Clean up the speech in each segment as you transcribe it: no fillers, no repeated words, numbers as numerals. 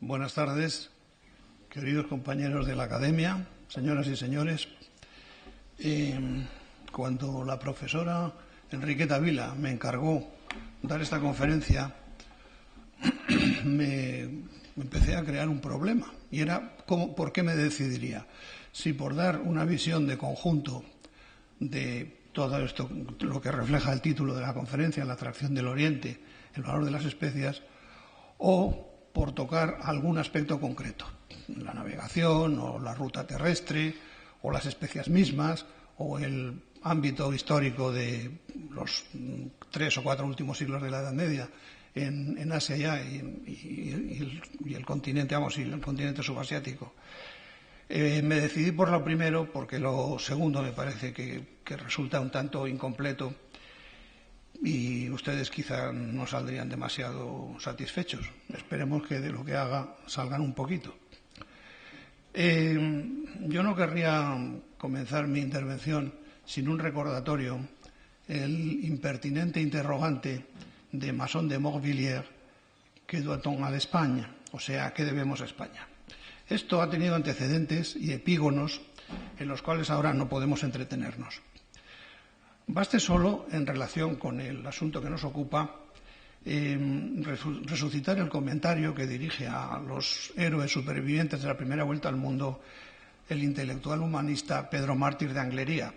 Buenas tardes, queridos compañeros de la Academia, señoras y señores. Cuando la profesora Enriqueta Vila me encargó dar esta conferencia, me empecé a crear un problema. Y era ¿por qué me decidiría? Si por dar una visión de conjunto de todo esto, lo que refleja el título de la conferencia, la atracción del Oriente, el valor de las especias, o por tocar algún aspecto concreto, la navegación o la ruta terrestre o las especias mismas o el ámbito histórico de los 3 o 4 últimos siglos de la Edad Media en Asia ya y el continente, y el continente subasiático. Me decidí por lo primero porque lo segundo me parece que resulta un tanto incompleto y ustedes quizá no saldrían demasiado satisfechos. Esperemos que de lo que haga salgan un poquito. Yo no querría comenzar mi intervención sin un recordatorio, el impertinente interrogante de Masson de Morvilliers, ¿qué doit-on à l'Espagne? O sea, ¿qué debemos a España? Esto ha tenido antecedentes y epígonos en los cuales ahora no podemos entretenernos. Baste solo, en relación con el asunto que nos ocupa, resucitar el comentario que dirige a los héroes supervivientes de la primera vuelta al mundo el intelectual humanista Pedro Mártir de Anglería,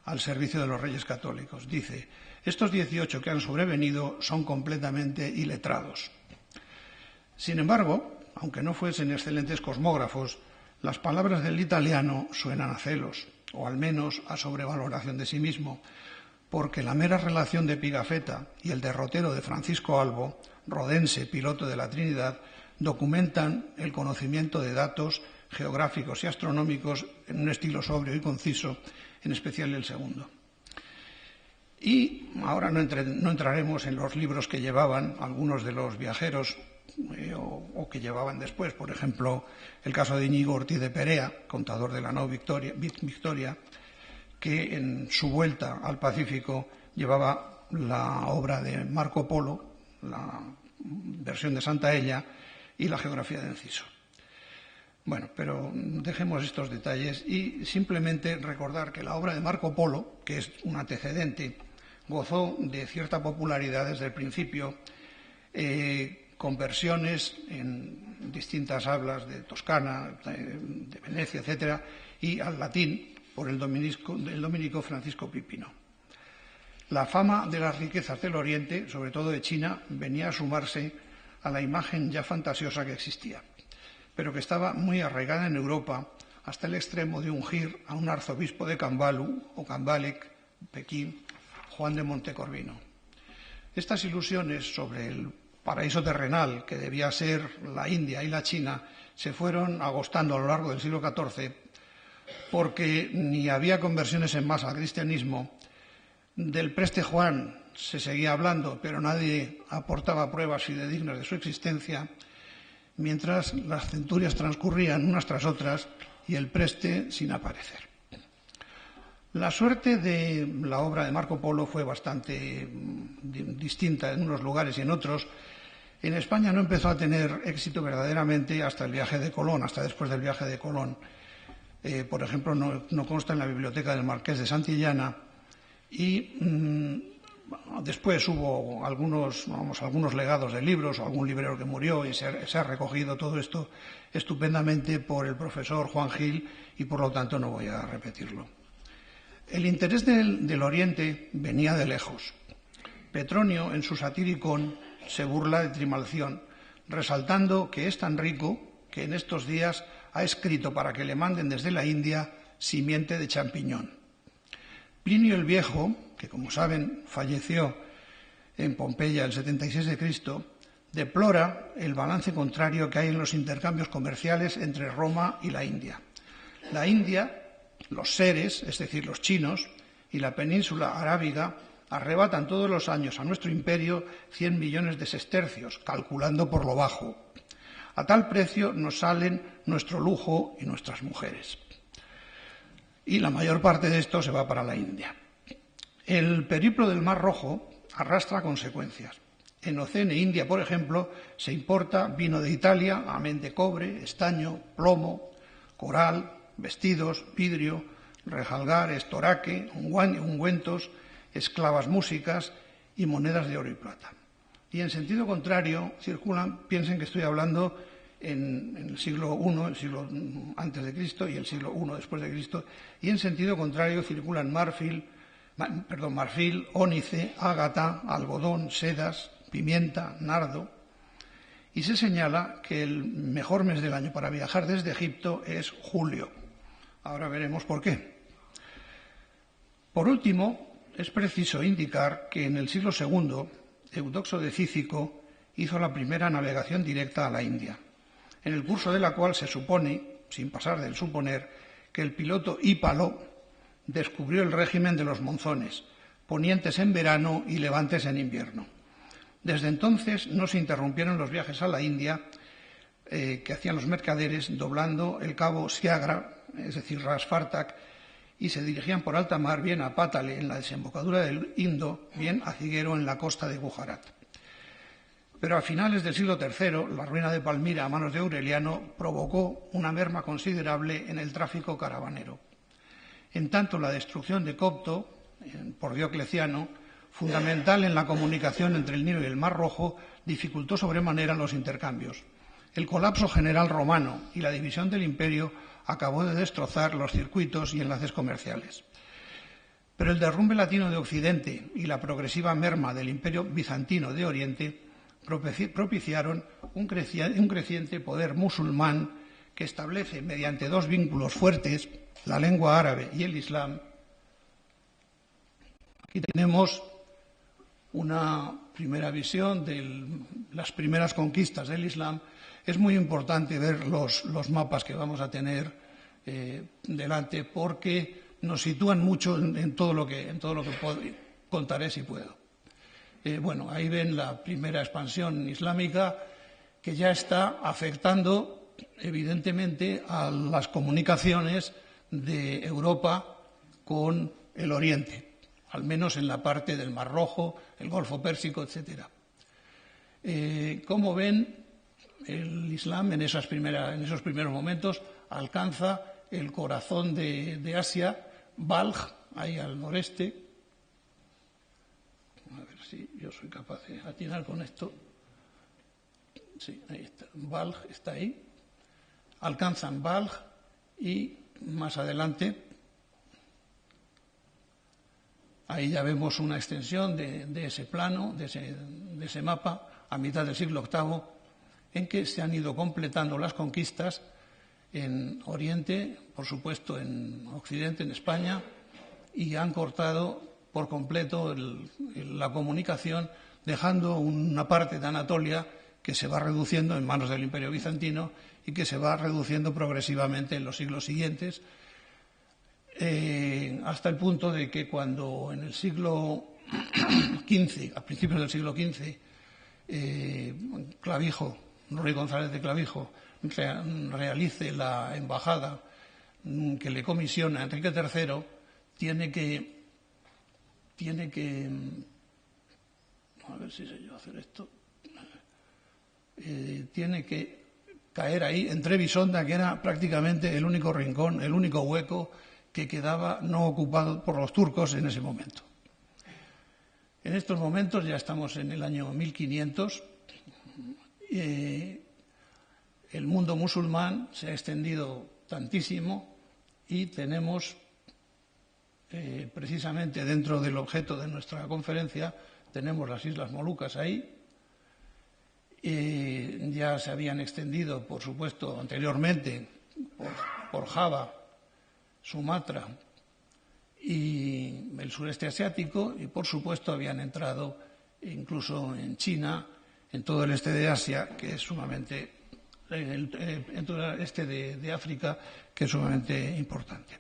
al servicio de los Reyes Católicos. Dice: estos 18 que han sobrevenido son completamente iletrados. Sin embargo, aunque no fuesen excelentes cosmógrafos, las palabras del italiano suenan a celos, o al menos a sobrevaloración de sí mismo, porque la mera relación de Pigafetta y el derrotero de Francisco Albo, rodense piloto de la Trinidad, documentan el conocimiento de datos geográficos y astronómicos en un estilo sobrio y conciso, en especial el segundo. Y ahora no entraremos en los libros que llevaban algunos de los viajeros o que llevaban después, por ejemplo, el caso de Íñigo Ortiz de Perea, contador de la nao Victoria, que en su vuelta al Pacífico llevaba la obra de Marco Polo, la versión de Santaella y la geografía de Enciso. Bueno, pero dejemos estos detalles y simplemente recordar que la obra de Marco Polo, que es un antecedente, gozó de cierta popularidad desde el principio, con versiones en distintas hablas de Toscana, de Venecia, etcétera, y al latín por el dominico Francisco Pipino. La fama de las riquezas del Oriente, sobre todo de China, venía a sumarse a la imagen ya fantasiosa que existía, pero que estaba muy arraigada en Europa hasta el extremo de ungir a un arzobispo de Cambalu o Cambaluc, Pekín, Juan de Montecorvino. Estas ilusiones sobre el paraíso terrenal que debía ser la India y la China se fueron agostando a lo largo del siglo XIV porque ni había conversiones en masa al cristianismo, del preste Juan se seguía hablando pero nadie aportaba pruebas fidedignas de su existencia, mientras las centurias transcurrían unas tras otras y el preste sin aparecer. La suerte de la obra de Marco Polo fue bastante distinta en unos lugares y en otros. En España no empezó a tener éxito verdaderamente hasta el viaje de Colón, hasta después del viaje de Colón. Por ejemplo, no consta en la biblioteca del Marqués de Santillana y después hubo algunos legados de libros o algún librero que murió y se ha recogido todo esto estupendamente por el profesor Juan Gil y por lo tanto no voy a repetirlo. El interés del Oriente venía de lejos. Petronio, en su Satíricon, se burla de Trimalción, resaltando que es tan rico que en estos días ha escrito para que le manden desde la India simiente de champiñón. Plinio el Viejo, que como saben falleció en Pompeya el 76 de Cristo, deplora el balance contrario que hay en los intercambios comerciales entre Roma y la India. La India, los seres, es decir, los chinos, y la península arábiga arrebatan todos los años a nuestro imperio 100 millones de sestercios, calculando por lo bajo. A tal precio nos salen nuestro lujo y nuestras mujeres. Y la mayor parte de esto se va para la India. El periplo del Mar Rojo arrastra consecuencias. En Océano e India, por ejemplo, se importa vino de Italia, amén de cobre, estaño, plomo, coral, vestidos, vidrio, rejalgar, estoraque, ungüentos, esclavas músicas y monedas de oro y plata. Y en sentido contrario circulan, piensen que estoy hablando en el siglo I, el siglo antes de Cristo y el siglo I después de Cristo, y en sentido contrario circulan marfil, ónice, ágata, algodón, sedas, pimienta, nardo, y se señala que el mejor mes del año para viajar desde Egipto es julio. Ahora veremos por qué. Por último, es preciso indicar que en el siglo II, Eudoxo de Cícico hizo la primera navegación directa a la India, en el curso de la cual se supone, sin pasar del suponer, que el piloto Hípalo descubrió el régimen de los monzones, ponientes en verano y levantes en invierno. Desde entonces no se interrumpieron los viajes a la India que hacían los mercaderes doblando el cabo Siagra, es decir, Rasfartak, y se dirigían por alta mar bien a Pátale en la desembocadura del Indo, bien a Ciguero en la costa de Gujarat. Pero a finales del siglo III, la ruina de Palmira a manos de Aureliano provocó una merma considerable en el tráfico caravanero. En tanto, la destrucción de Copto por Diocleciano, fundamental en la comunicación entre el Nilo y el Mar Rojo, dificultó sobremanera los intercambios. El colapso general romano y la división del imperio acabó de destrozar los circuitos y enlaces comerciales. Pero el derrumbe latino de Occidente y la progresiva merma del imperio bizantino de Oriente propiciaron un creciente poder musulmán que establece mediante dos vínculos fuertes, la lengua árabe y el Islam. Aquí tenemos una primera visión de las primeras conquistas del Islam. Es muy importante ver los mapas que vamos a tener delante porque nos sitúan mucho en todo lo que contaré si puedo. Bueno, ahí ven la primera expansión islámica que ya está afectando evidentemente a las comunicaciones de Europa con el Oriente, al menos en la parte del Mar Rojo, el Golfo Pérsico, etc. Como ven, el Islam en esos primeros momentos alcanza el corazón de Asia, Balj, ahí al noreste. A ver si yo soy capaz de atinar con esto. Sí, ahí está. Balj está ahí. Alcanzan Balj y más adelante, ahí ya vemos una extensión de ese plano, de ese mapa, a mitad del siglo VIII, en que se han ido completando las conquistas en Oriente, por supuesto en Occidente, en España, y han cortado por completo la comunicación, dejando una parte de Anatolia que se va reduciendo en manos del Imperio Bizantino y que se va reduciendo progresivamente en los siglos siguientes, hasta el punto de que cuando en el siglo XV, a principios del siglo XV, Clavijo, Ruy González de Clavijo, realice la embajada que le comisiona a Enrique III, tiene que a ver si sé yo hacer esto, tiene que caer ahí en Trebisonda, que era prácticamente el único rincón, el único hueco que quedaba no ocupado por los turcos en ese momento. En estos momentos ya estamos en el año 1500. El mundo musulmán se ha extendido tantísimo y tenemos, precisamente dentro del objeto de nuestra conferencia, tenemos las Islas Molucas ahí. Ya se habían extendido, por supuesto, anteriormente por Java, Sumatra y el sureste asiático, y por supuesto habían entrado incluso en China, en todo el este de Asia, que es sumamente, en todo el este de África, que es sumamente importante.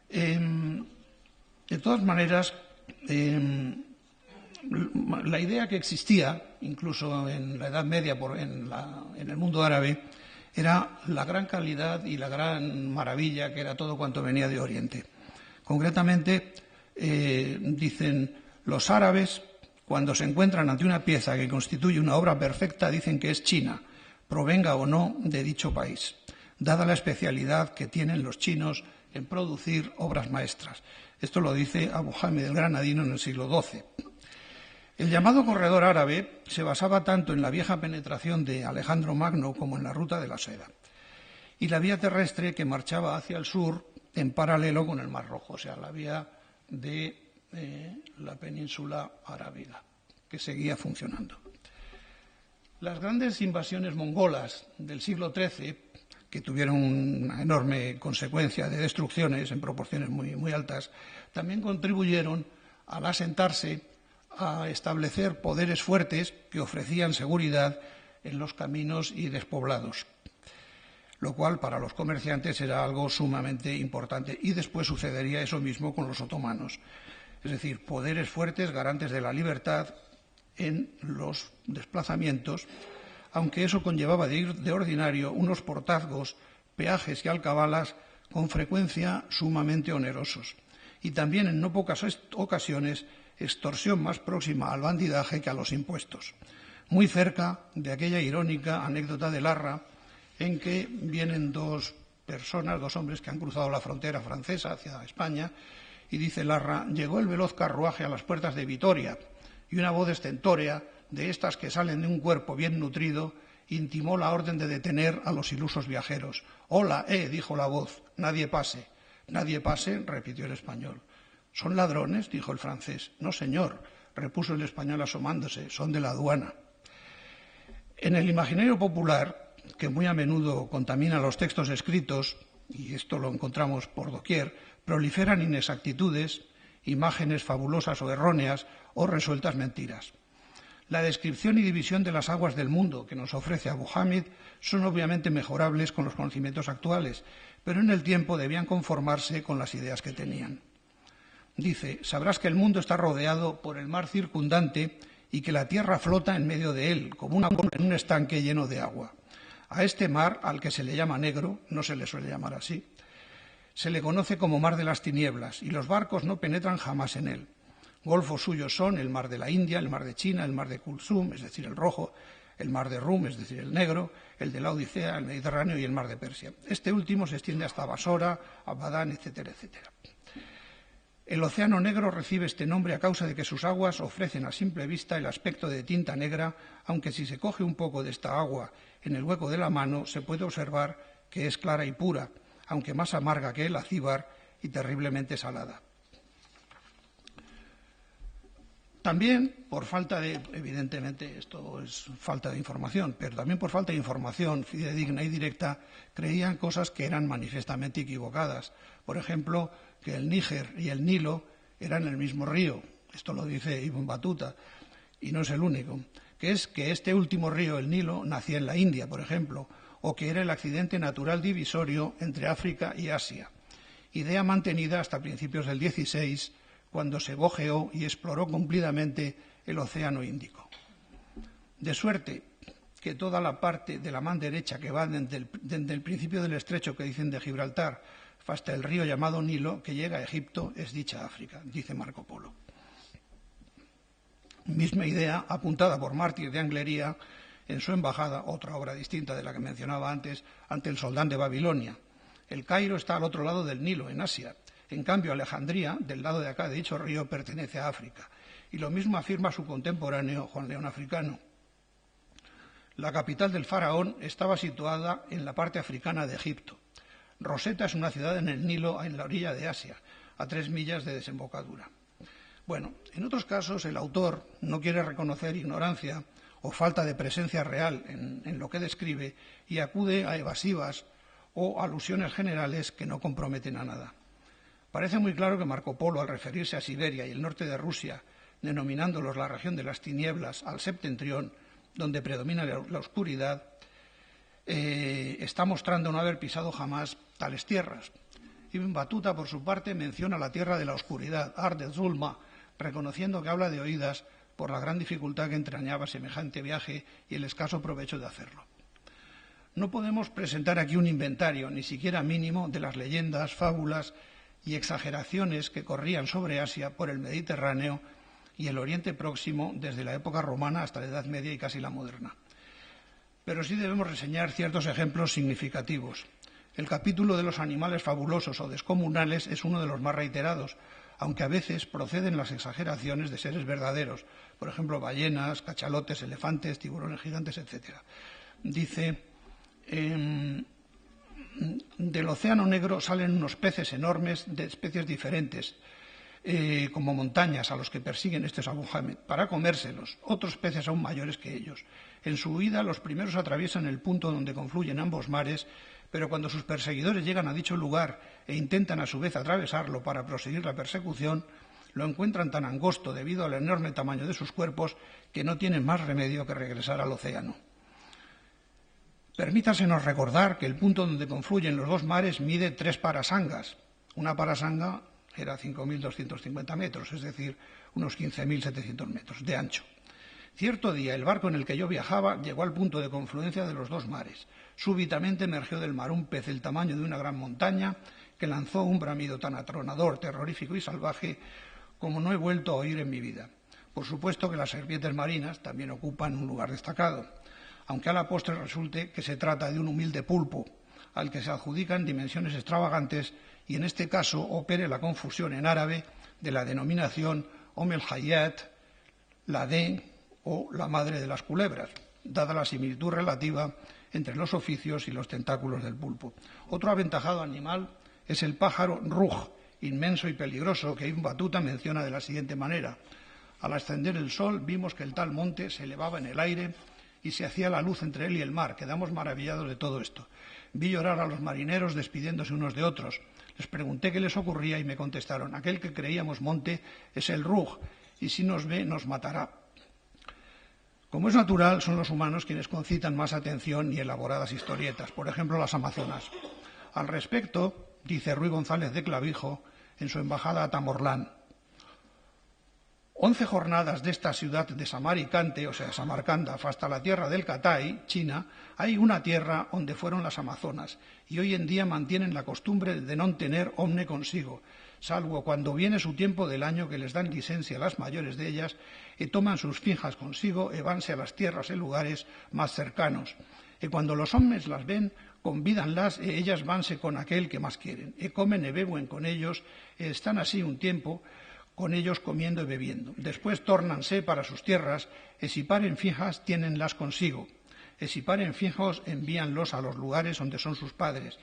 De todas maneras, la idea que existía, incluso en la Edad Media, en el mundo árabe, era la gran calidad y la gran maravilla que era todo cuanto venía de Oriente. Concretamente, dicen los árabes, Cuando se encuentran ante una pieza que constituye una obra perfecta, dicen que es china, provenga o no de dicho país, dada la especialidad que tienen los chinos en producir obras maestras. Esto lo dice Abu Hamid el Granadino en el siglo XII. El llamado corredor árabe se basaba tanto en la vieja penetración de Alejandro Magno como en la ruta de la seda, y la vía terrestre que marchaba hacia el sur en paralelo con el Mar Rojo, o sea, la vía de la península arábiga, que seguía funcionando. Las grandes invasiones mongolas del siglo XIII, que tuvieron una enorme consecuencia de destrucciones en proporciones muy altas, también contribuyeron al asentarse, a establecer poderes fuertes que ofrecían seguridad en los caminos y despoblados, lo cual para los comerciantes era algo sumamente importante. Y después sucedería eso mismo con los otomanos, es decir, poderes fuertes garantes de la libertad en los desplazamientos, aunque eso conllevaba de ir de ordinario unos portazgos, peajes y alcabalas con frecuencia sumamente onerosos, y también en no pocas ocasiones extorsión más próxima al bandidaje que a los impuestos, muy cerca de aquella irónica anécdota de Larra en que vienen dos hombres que han cruzado la frontera francesa hacia España, y dice Larra: llegó el veloz carruaje a las puertas de Vitoria, y una voz estentórea, de estas que salen de un cuerpo bien nutrido, intimó la orden de detener a los ilusos viajeros. «Hola, dijo la voz, nadie pase». «Nadie pase», repitió el español. «¿Son ladrones?», dijo el francés. «No, señor», repuso el español asomándose, «son de la aduana». En el imaginario popular, que muy a menudo contamina los textos escritos, y esto lo encontramos por doquier, proliferan inexactitudes, imágenes fabulosas o erróneas o resueltas mentiras. La descripción y división de las aguas del mundo que nos ofrece Abu Hamid son obviamente mejorables con los conocimientos actuales, pero en el tiempo debían conformarse con las ideas que tenían. Dice: sabrás que el mundo está rodeado por el mar circundante y que la tierra flota en medio de él, como una bola en un estanque lleno de agua. A este mar, al que se le llama negro, no se le suele llamar así, se le conoce como mar de las tinieblas, y los barcos no penetran jamás en él. Golfos suyos son el mar de la India, el mar de China, el mar de Kulsum, es decir, el rojo, el mar de Rum, es decir, el negro, el de la Odisea, el Mediterráneo y el mar de Persia. Este último se extiende hasta Basora, Abadán, etcétera, etcétera. El Océano Negro recibe este nombre a causa de que sus aguas ofrecen a simple vista el aspecto de tinta negra, aunque si se coge un poco de esta agua en el hueco de la mano se puede observar que es clara y pura, aunque más amarga que el acíbar y terriblemente salada. También por falta de, evidentemente esto es falta de información, pero también por falta de información fidedigna y directa, creían cosas que eran manifiestamente equivocadas. Por ejemplo, que el Níger y el Nilo eran el mismo río. Esto lo dice Ibn Battuta, y no es el único. Que es que este último río, el Nilo, nacía en la India, por ejemplo, o que era el accidente natural divisorio entre África y Asia. Idea mantenida hasta principios del XVI, cuando se bojeó y exploró cumplidamente el Océano Índico. De suerte que toda la parte de la mano derecha que va desde el principio del estrecho que dicen de Gibraltar hasta el río llamado Nilo, que llega a Egipto, es dicha África, dice Marco Polo. Misma idea apuntada por Mártir de Anglería en su embajada, otra obra distinta de la que mencionaba antes, ante el Soldán de Babilonia. El Cairo está al otro lado del Nilo, en Asia. En cambio, Alejandría, del lado de acá de dicho río, pertenece a África. Y lo mismo afirma su contemporáneo Juan León Africano. La capital del faraón estaba situada en la parte africana de Egipto. Rosetta es una ciudad en el Nilo, en la orilla de Asia, a 3 millas de desembocadura. Bueno, en otros casos el autor no quiere reconocer ignorancia o falta de presencia real en lo que describe y acude a evasivas o alusiones generales que no comprometen a nada. Parece muy claro que Marco Polo, al referirse a Siberia y el norte de Rusia, denominándolos la región de las tinieblas al septentrión, donde predomina la oscuridad, está mostrando no haber pisado jamás tales tierras. Ibn Battuta, por su parte, menciona la tierra de la oscuridad, Ard Zulma, reconociendo que habla de oídas por la gran dificultad que entrañaba semejante viaje y el escaso provecho de hacerlo. No podemos presentar aquí un inventario, ni siquiera mínimo, de las leyendas, fábulas y exageraciones que corrían sobre Asia por el Mediterráneo y el Oriente Próximo desde la época romana hasta la Edad Media y casi la moderna. Pero sí debemos reseñar ciertos ejemplos significativos. El capítulo de los animales fabulosos o descomunales es uno de los más reiterados, aunque a veces proceden las exageraciones de seres verdaderos, por ejemplo, ballenas, cachalotes, elefantes, tiburones gigantes, etc. Dice, del océano negro salen unos peces enormes de especies diferentes, como montañas a los que persiguen estos Abu Hamed, para comérselos, otros peces aún mayores que ellos. En su huida, los primeros atraviesan el punto donde confluyen ambos mares, pero cuando sus perseguidores llegan a dicho lugar e intentan a su vez atravesarlo para proseguir la persecución, lo encuentran tan angosto debido al enorme tamaño de sus cuerpos que no tienen más remedio que regresar al océano. Permítasenos recordar que el punto donde confluyen los dos mares mide 3 parasangas. Una parasanga era 5.250 metros, es decir, unos 15.700 metros de ancho. Cierto día, el barco en el que yo viajaba llegó al punto de confluencia de los dos mares. Súbitamente emergió del mar un pez del tamaño de una gran montaña que lanzó un bramido tan atronador, terrorífico y salvaje como no he vuelto a oír en mi vida. Por supuesto que las serpientes marinas también ocupan un lugar destacado, aunque a la postre resulte que se trata de un humilde pulpo, al que se adjudican dimensiones extravagantes y en este caso opere la confusión en árabe de la denominación el Hayat, la de o la madre de las culebras, dada la similitud relativa entre los oficios y los tentáculos del pulpo. Otro aventajado animal es el pájaro ruj, inmenso y peligroso, que Ibn Battuta menciona de la siguiente manera. Al ascender el sol vimos que el tal monte se elevaba en el aire y se hacía la luz entre él y el mar. Quedamos maravillados de todo esto. Vi llorar a los marineros despidiéndose unos de otros. Les pregunté qué les ocurría y me contestaron: aquel que creíamos monte es el ruj, y si nos ve nos matará. Como es natural, son los humanos quienes concitan más atención y elaboradas historietas, por ejemplo, las amazonas. Al respecto, dice Ruy González de Clavijo en su embajada a Tamorlán: 11 jornadas de esta ciudad de Samarcande, o sea, Samarcanda, hasta la tierra del Catay, China, hay una tierra donde fueron las amazonas, y hoy en día mantienen la costumbre de no tener hombre consigo, salvo cuando viene su tiempo del año que les dan licencia a las mayores de ellas, y toman sus finjas consigo e vanse a las tierras e lugares más cercanos. Y cuando los hombres las ven, convídanlas e ellas vanse con aquel que más quieren, e comen e beben con ellos, e están así un tiempo con ellos comiendo y bebiendo. Después tórnanse para sus tierras, e si paren fijas, tienenlas consigo, e si paren fijos, envíanlos a los lugares donde son sus padres.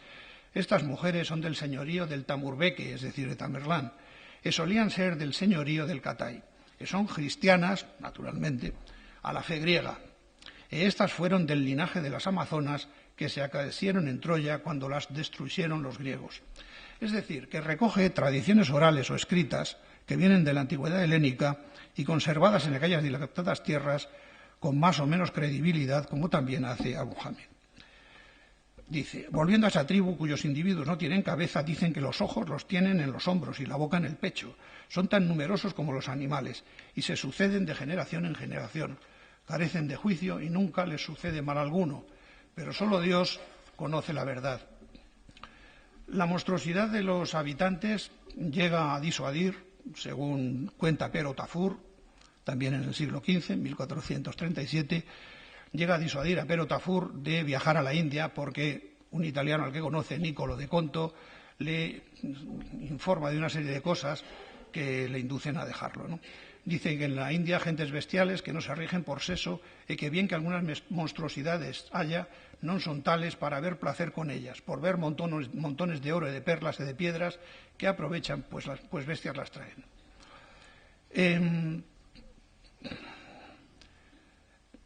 Estas mujeres son del señorío del Tamurbeque, es decir, de Tamerlán, e solían ser del señorío del Catay, que son cristianas, naturalmente, a la fe griega. E estas fueron del linaje de las amazonas que se acaecieron en Troya cuando las destruyeron los griegos. Es decir, que recoge tradiciones orales o escritas que vienen de la antigüedad helénica y conservadas en aquellas dilatadas tierras con más o menos credibilidad, como también hace Abu Hamed. Dice, volviendo a esa tribu cuyos individuos no tienen cabeza, dicen que los ojos los tienen en los hombros y la boca en el pecho. Son tan numerosos como los animales y se suceden de generación en generación. Carecen de juicio y nunca les sucede mal alguno, pero solo Dios conoce la verdad. La monstruosidad de los habitantes llega a disuadir, según cuenta Pero Tafur, también en el siglo XV, 1437, llega a disuadir a Pero Tafur de viajar a la India porque un italiano al que conoce, Niccolò de Conto, le informa de una serie de cosas que le inducen a dejarlo, ¿no? Dice que en la India gentes bestiales que no se rigen por sexo y que bien que algunas monstruosidades haya, non son tales para ver placer con ellas, por ver montones de oro y de perlas y de piedras que aprovechan, pues bestias las traen.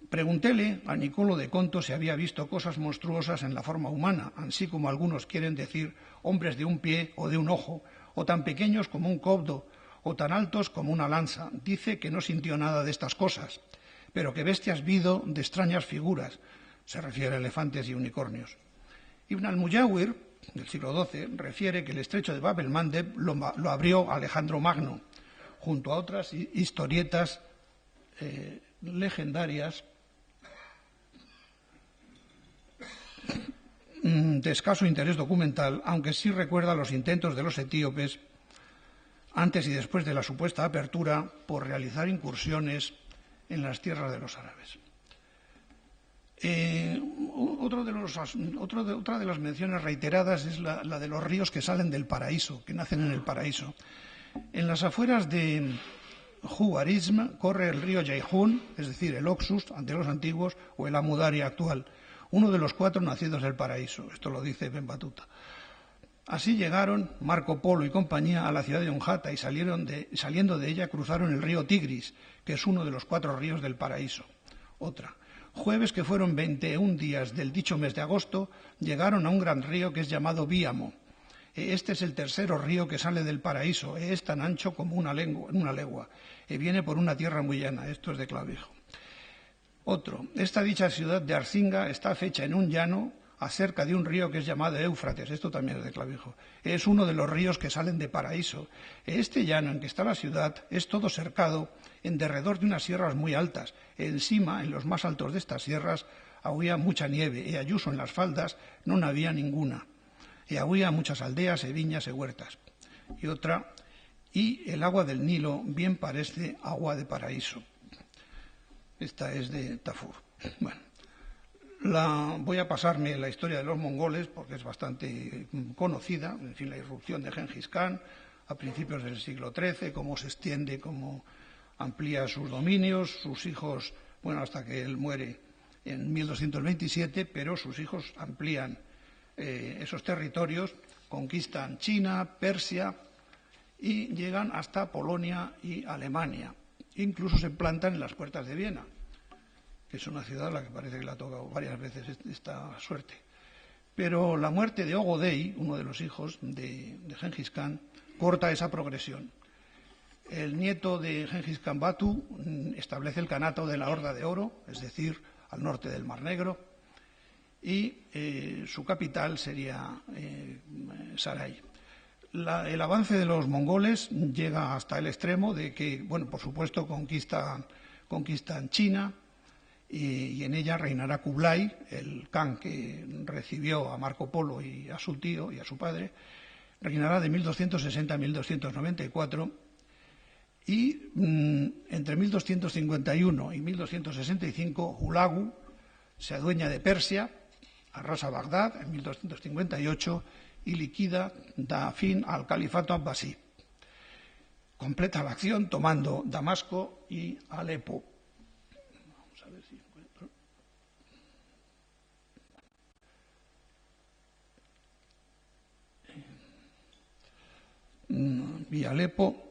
Preguntéle a Niccolò de Conto si había visto cosas monstruosas en la forma humana, así como algunos quieren decir hombres de un pie o de un ojo, o tan pequeños como un cobdo, o tan altos como una lanza. Dice que no sintió nada de estas cosas, pero que bestias vido de extrañas figuras, se refiere a elefantes y unicornios. Ibn al-Mujawir, del siglo XII, refiere que el estrecho de Bab el-Mandeb lo abrió Alejandro Magno, junto a otras historietas legendarias de escaso interés documental, aunque sí recuerda los intentos de los etíopes antes y después de la supuesta apertura, por realizar incursiones en las tierras de los árabes. Otra de las menciones reiteradas es la de los ríos que salen del paraíso, que nacen en el paraíso. En las afueras de Juarism corre el río Jaihun, es decir, el Oxus ante los antiguos o el Amudari actual, uno de los 4 nacidos del paraíso. Esto lo dice Ben Batuta. Así llegaron Marco Polo y compañía a la ciudad de Onjata y saliendo de ella cruzaron el río Tigris, que es uno de los 4 ríos del paraíso. Otra. Jueves que fueron 21 días del dicho mes de agosto, llegaron a un gran río que es llamado Bíamo. Este es el tercero río que sale del paraíso. Es tan ancho como una legua. Viene por una tierra muy llana. Esto es de Clavijo. Otro. Esta dicha ciudad de Arcinga está fecha en un llano acerca de un río que es llamado Éufrates. Esto también es de Clavijo. Es uno de los ríos que salen de paraíso. Este llano en que está la ciudad es todo cercado en derredor de unas sierras muy altas. Encima, en los más altos de estas sierras, había mucha nieve, y ayuso en las faldas no había ninguna. Y había muchas aldeas, viñas y huertas. Y otra, y el agua del Nilo bien parece agua de paraíso. Esta es de Tafur. Bueno, voy a pasarme la historia de los mongoles porque es bastante conocida. En fin, la irrupción de Gengis Khan a principios del siglo XIII, cómo se extiende, cómo amplía sus dominios, sus hijos, bueno, hasta que él muere en 1227, pero sus hijos amplían esos territorios, conquistan China, Persia y llegan hasta Polonia y Alemania. Incluso se plantan en las puertas de Viena, que es una ciudad a la que parece que le ha tocado varias veces esta suerte. Pero la muerte de Ogodei, uno de los hijos de Gengis Khan, corta esa progresión. El nieto de Gengis Khan, Batu, establece el Kanato de la Horda de Oro, es decir, al norte del Mar Negro, y su capital sería Sarai. El avance de los mongoles llega hasta el extremo de que, bueno, por supuesto, conquistan China y en ella reinará Kublai, el Khan que recibió a Marco Polo y a su tío y a su padre, reinará de 1260 a 1294 y entre 1251 y 1265 Hulagu se adueña de Persia, arrasa Bagdad en 1258 y da fin al califato abbasí. Completa la acción tomando Damasco y Alepo. Vamos a ver si encuentro. Y Alepo.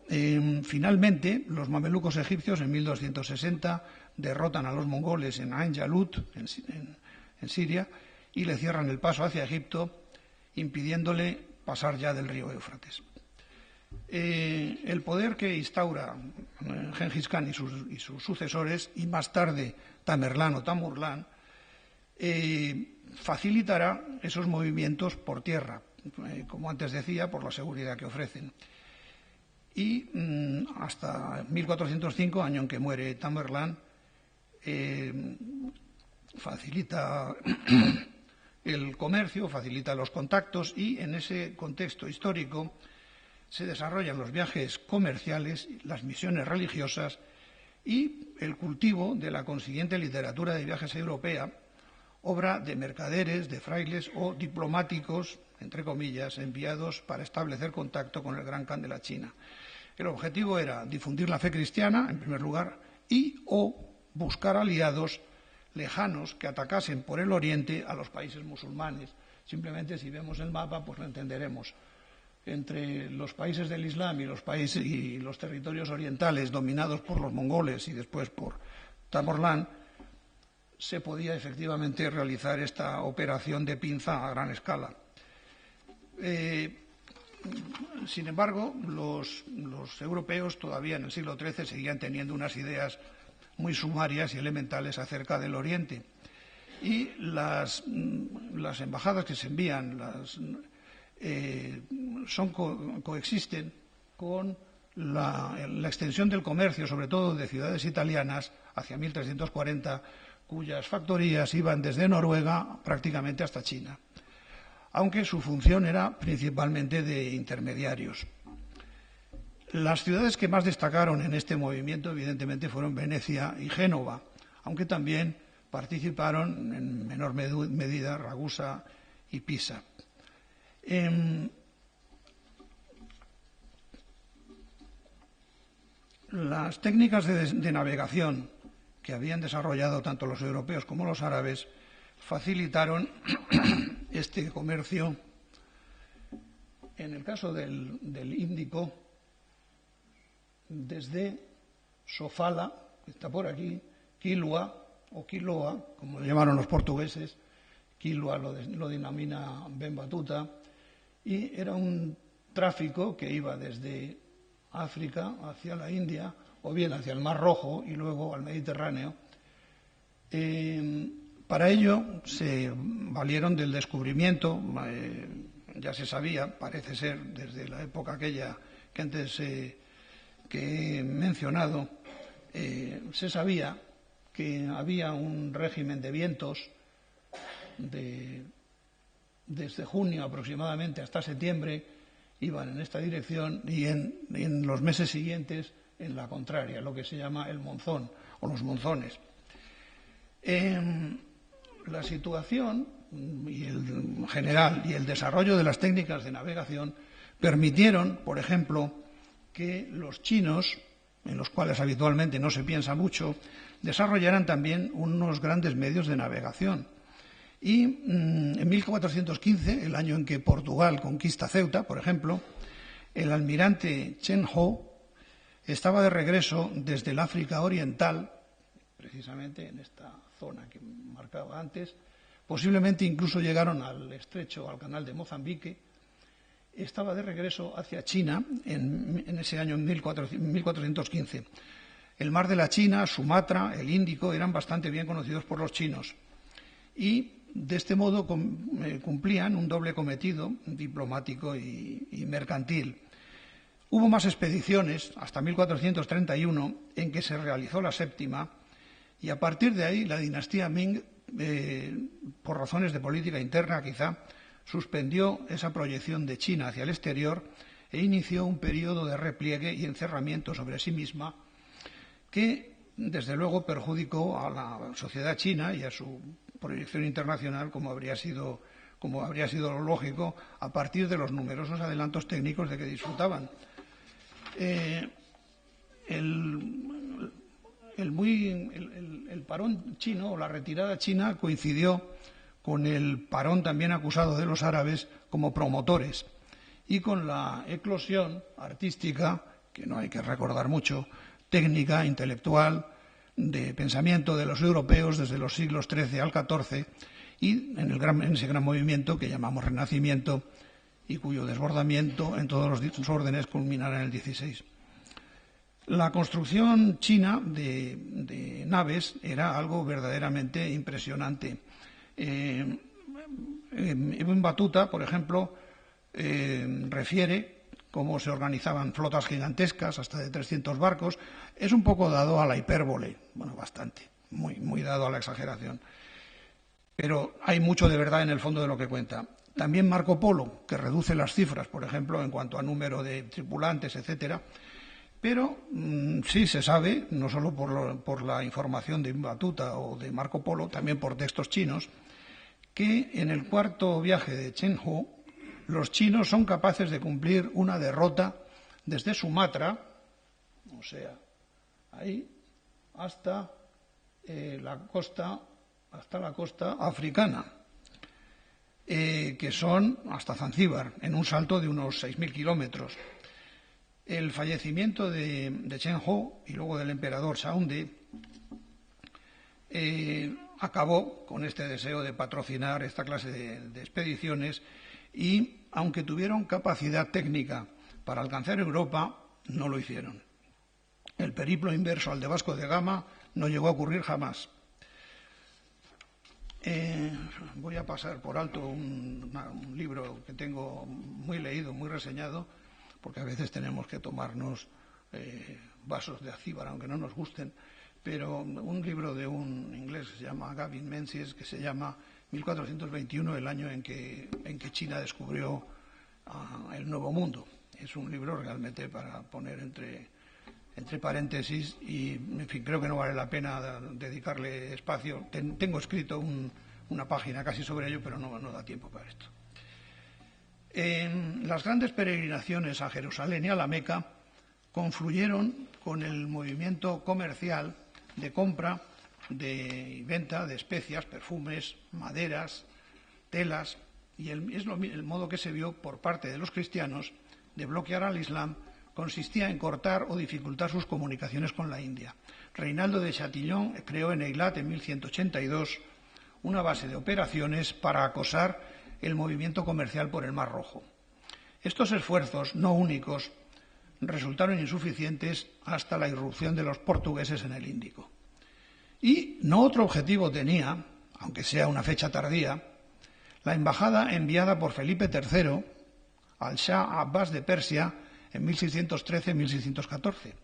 Finalmente, los mamelucos egipcios en 1260 derrotan a los mongoles en Ain Jalut, en Siria, y le cierran el paso hacia Egipto, impidiéndole pasar ya del río Éufrates. El poder que instaura Gengis Khan y sus sucesores, y más tarde Tamerlán o Tamurlán, facilitará esos movimientos por tierra, como antes decía, por la seguridad que ofrecen. Y hasta 1405, año en que muere Tamerlán, facilita el comercio, facilita los contactos y en ese contexto histórico se desarrollan los viajes comerciales, las misiones religiosas y el cultivo de la consiguiente literatura de viajes europea, obra de mercaderes, de frailes o diplomáticos, entre comillas, enviados para establecer contacto con el Gran Khan de la China. El objetivo era difundir la fe cristiana, en primer lugar, o buscar aliados lejanos que atacasen por el oriente a los países musulmanes. Simplemente, si vemos el mapa, pues lo entenderemos. Entre los países del Islam y los territorios orientales dominados por los mongoles y después por Tamerlán, se podía efectivamente realizar esta operación de pinza a gran escala. Sin embargo, los europeos todavía en el siglo XIII seguían teniendo unas ideas muy sumarias y elementales acerca del Oriente. Y las embajadas que se envían coexisten con la extensión del comercio, sobre todo de ciudades italianas, hacia 1340, cuyas factorías iban desde Noruega prácticamente hasta China, aunque su función era principalmente de intermediarios. Las ciudades que más destacaron en este movimiento, evidentemente, fueron Venecia y Génova, aunque también participaron en menor medida Ragusa y Pisa. Las técnicas de navegación que habían desarrollado tanto los europeos como los árabes facilitaron este comercio. En el caso del Índico, desde Sofala, que está por aquí, Quilua o Quiloa, como lo llamaron los portugueses, Quilua lo denomina Ben Batuta, y era un tráfico que iba desde África hacia la India, o bien hacia el Mar Rojo y luego al Mediterráneo. Para ello se valieron del descubrimiento, ya se sabía, parece ser, desde la época aquella que antes que he mencionado, se sabía que había un régimen de vientos desde junio aproximadamente hasta septiembre, iban en esta dirección, y en los meses siguientes en la contraria, lo que se llama el monzón o los monzones. La situación general y el desarrollo de las técnicas de navegación permitieron, por ejemplo, que los chinos, en los cuales habitualmente no se piensa mucho, desarrollaran también unos grandes medios de navegación. Y en 1415, el año en que Portugal conquista Ceuta, por ejemplo, el almirante Chen Ho estaba de regreso desde el África Oriental, precisamente en esta zona que marcaba antes. Posiblemente incluso llegaron al estrecho, al canal de Mozambique. Estaba de regreso hacia China en ese año, en 1415. El mar de la China, Sumatra, el Índico, eran bastante bien conocidos por los chinos. Y de este modo cumplían un doble cometido diplomático y mercantil. Hubo más expediciones, hasta 1431, en que se realizó la séptima, y a partir de ahí la dinastía Ming, por razones de política interna quizá, suspendió esa proyección de China hacia el exterior e inició un periodo de repliegue y encerramiento sobre sí misma que, desde luego, perjudicó a la sociedad china y a su proyección internacional, como habría sido lo lógico, a partir de los numerosos adelantos técnicos de que disfrutaban. El parón chino o la retirada china coincidió con el parón también acusado de los árabes como promotores y con la eclosión artística, que no hay que recordar mucho, técnica, intelectual, de pensamiento de los europeos desde los siglos XIII al XIV y en ese gran movimiento que llamamos Renacimiento y cuyo desbordamiento en todos los órdenes culminará en el XVI. La construcción china de naves era algo verdaderamente impresionante. Ibn Battuta, por ejemplo, refiere cómo se organizaban flotas gigantescas, hasta de 300 barcos. Es un poco dado a la hipérbole, bueno, bastante, muy dado a la exageración. Pero hay mucho de verdad en el fondo de lo que cuenta. También Marco Polo, que reduce las cifras, por ejemplo, en cuanto a número de tripulantes, etcétera. Pero sí se sabe, no solo por la información de Ibn Battuta o de Marco Polo, también por textos chinos, que en el cuarto viaje de Chen Ho, los chinos son capaces de cumplir una derrota desde Sumatra, o sea, ahí, hasta la costa africana, que son hasta Zanzíbar, en un salto de unos 6.000 kilómetros. El fallecimiento de Chen Ho y luego del emperador Shaondi acabó con este deseo de patrocinar esta clase de expediciones y, aunque tuvieron capacidad técnica para alcanzar Europa, no lo hicieron. El periplo inverso al de Vasco de Gama no llegó a ocurrir jamás. Voy a pasar por alto un libro que tengo muy leído, muy reseñado, porque a veces tenemos que tomarnos vasos de acíbar, aunque no nos gusten, pero un libro de un inglés que se llama Gavin Menzies, que se llama 1421, el año en que China descubrió el Nuevo Mundo. Es un libro realmente para poner entre paréntesis y, en fin, creo que no vale la pena dedicarle espacio. Tengo escrito una página casi sobre ello, pero no da tiempo para esto. Las grandes peregrinaciones a Jerusalén y a la Meca confluyeron con el movimiento comercial de compra y venta de especias, perfumes, maderas, telas, y el modo que se vio por parte de los cristianos de bloquear al Islam consistía en cortar o dificultar sus comunicaciones con la India. Reinaldo de Chatillon creó en Eilat en 1182 una base de operaciones para acosar el movimiento comercial por el Mar Rojo. Estos esfuerzos, no únicos, resultaron insuficientes hasta la irrupción de los portugueses en el Índico. Y no otro objetivo tenía, aunque sea una fecha tardía, la embajada enviada por Felipe III al Shah Abbas de Persia en 1613-1614.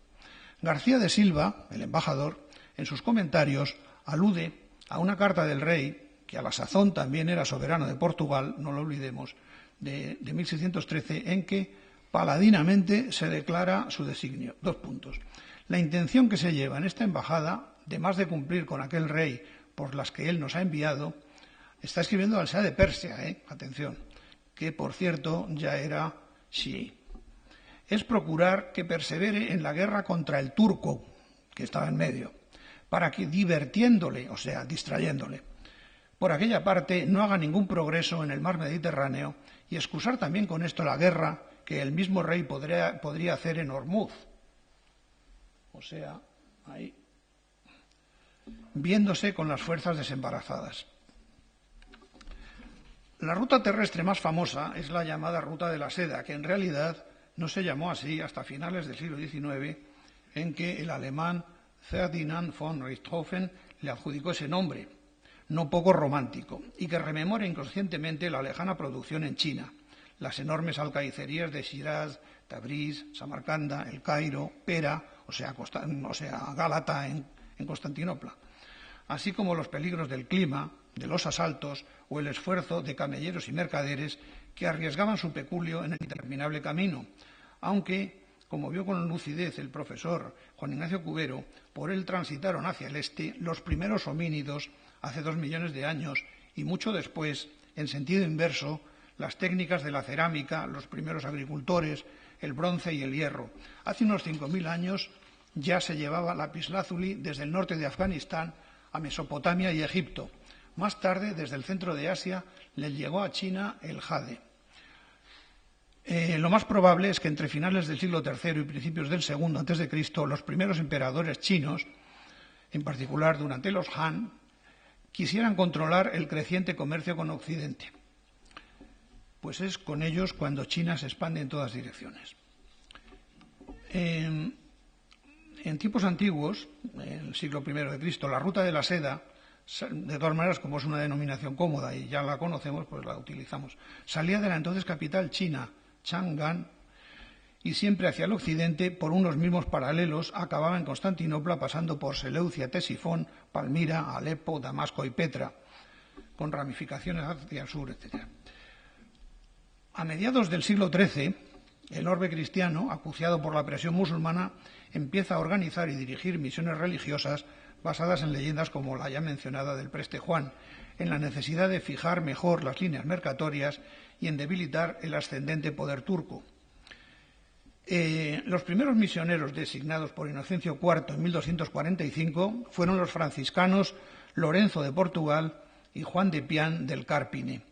García de Silva, el embajador, en sus comentarios alude a una carta del rey, que a la sazón también era soberano de Portugal, no lo olvidemos, de 1613, en que paladinamente se declara su designio. 2 puntos. La intención que se lleva en esta embajada, además de cumplir con aquel rey por las que él nos ha enviado, está escribiendo al Shah de Persia, atención, que por cierto ya era chií. Es procurar que persevere en la guerra contra el turco, que estaba en medio, para que divirtiéndole, o sea, distrayéndole, por aquella parte no haga ningún progreso en el mar Mediterráneo y excusar también con esto la guerra que el mismo rey podría hacer en Hormuz. O sea, ahí, viéndose con las fuerzas desembarazadas. La ruta terrestre más famosa es la llamada Ruta de la Seda, que en realidad no se llamó así hasta finales del siglo XIX, en que el alemán Ferdinand von Richthofen le adjudicó ese nombre, no poco romántico, y que rememora inconscientemente la lejana producción en China, las enormes alcaicerías de Shiraz, Tabriz, Samarcanda, El Cairo, Pera, o sea Gálata en Constantinopla, así como los peligros del clima, de los asaltos o el esfuerzo de camelleros y mercaderes que arriesgaban su peculio en el interminable camino, aunque, como vio con lucidez el profesor Juan Ignacio Cubero, por él transitaron hacia el este los primeros homínidos hace 2 millones de años y mucho después, en sentido inverso, las técnicas de la cerámica, los primeros agricultores, el bronce y el hierro. Hace unos 5.000 años ya se llevaba lapislázuli desde el norte de Afganistán a Mesopotamia y Egipto. Más tarde, desde el centro de Asia, le llegó a China el jade. Lo más probable es que entre finales del siglo III y principios del II a.C., los primeros emperadores chinos, en particular durante los Han, quisieran controlar el creciente comercio con Occidente. Pues es con ellos cuando China se expande en todas direcciones. En tiempos antiguos, en el siglo I de Cristo, la Ruta de la Seda, de todas maneras, como es una denominación cómoda y ya la conocemos, pues la utilizamos, salía de la entonces capital china, Chang'an, y siempre hacia el occidente, por unos mismos paralelos, acababa en Constantinopla, pasando por Seleucia, Ctesifón, Palmira, Alepo, Damasco y Petra, con ramificaciones hacia el sur, etc. A mediados del siglo XIII, el orbe cristiano, acuciado por la presión musulmana, empieza a organizar y dirigir misiones religiosas basadas en leyendas como la ya mencionada del Preste Juan, en la necesidad de fijar mejor las líneas mercatorias y en debilitar el ascendente poder turco. Los primeros misioneros designados por Inocencio IV en 1245 fueron los franciscanos Lorenzo de Portugal y Juan de Pián del Carpine,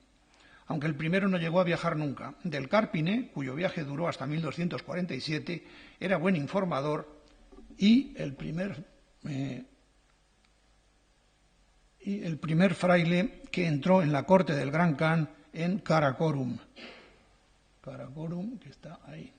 aunque el primero no llegó a viajar nunca. Del Carpine, cuyo viaje duró hasta 1247, era buen informador y el primer fraile que entró en la corte del Gran Khan en Karakorum. Karakorum, que está ahí.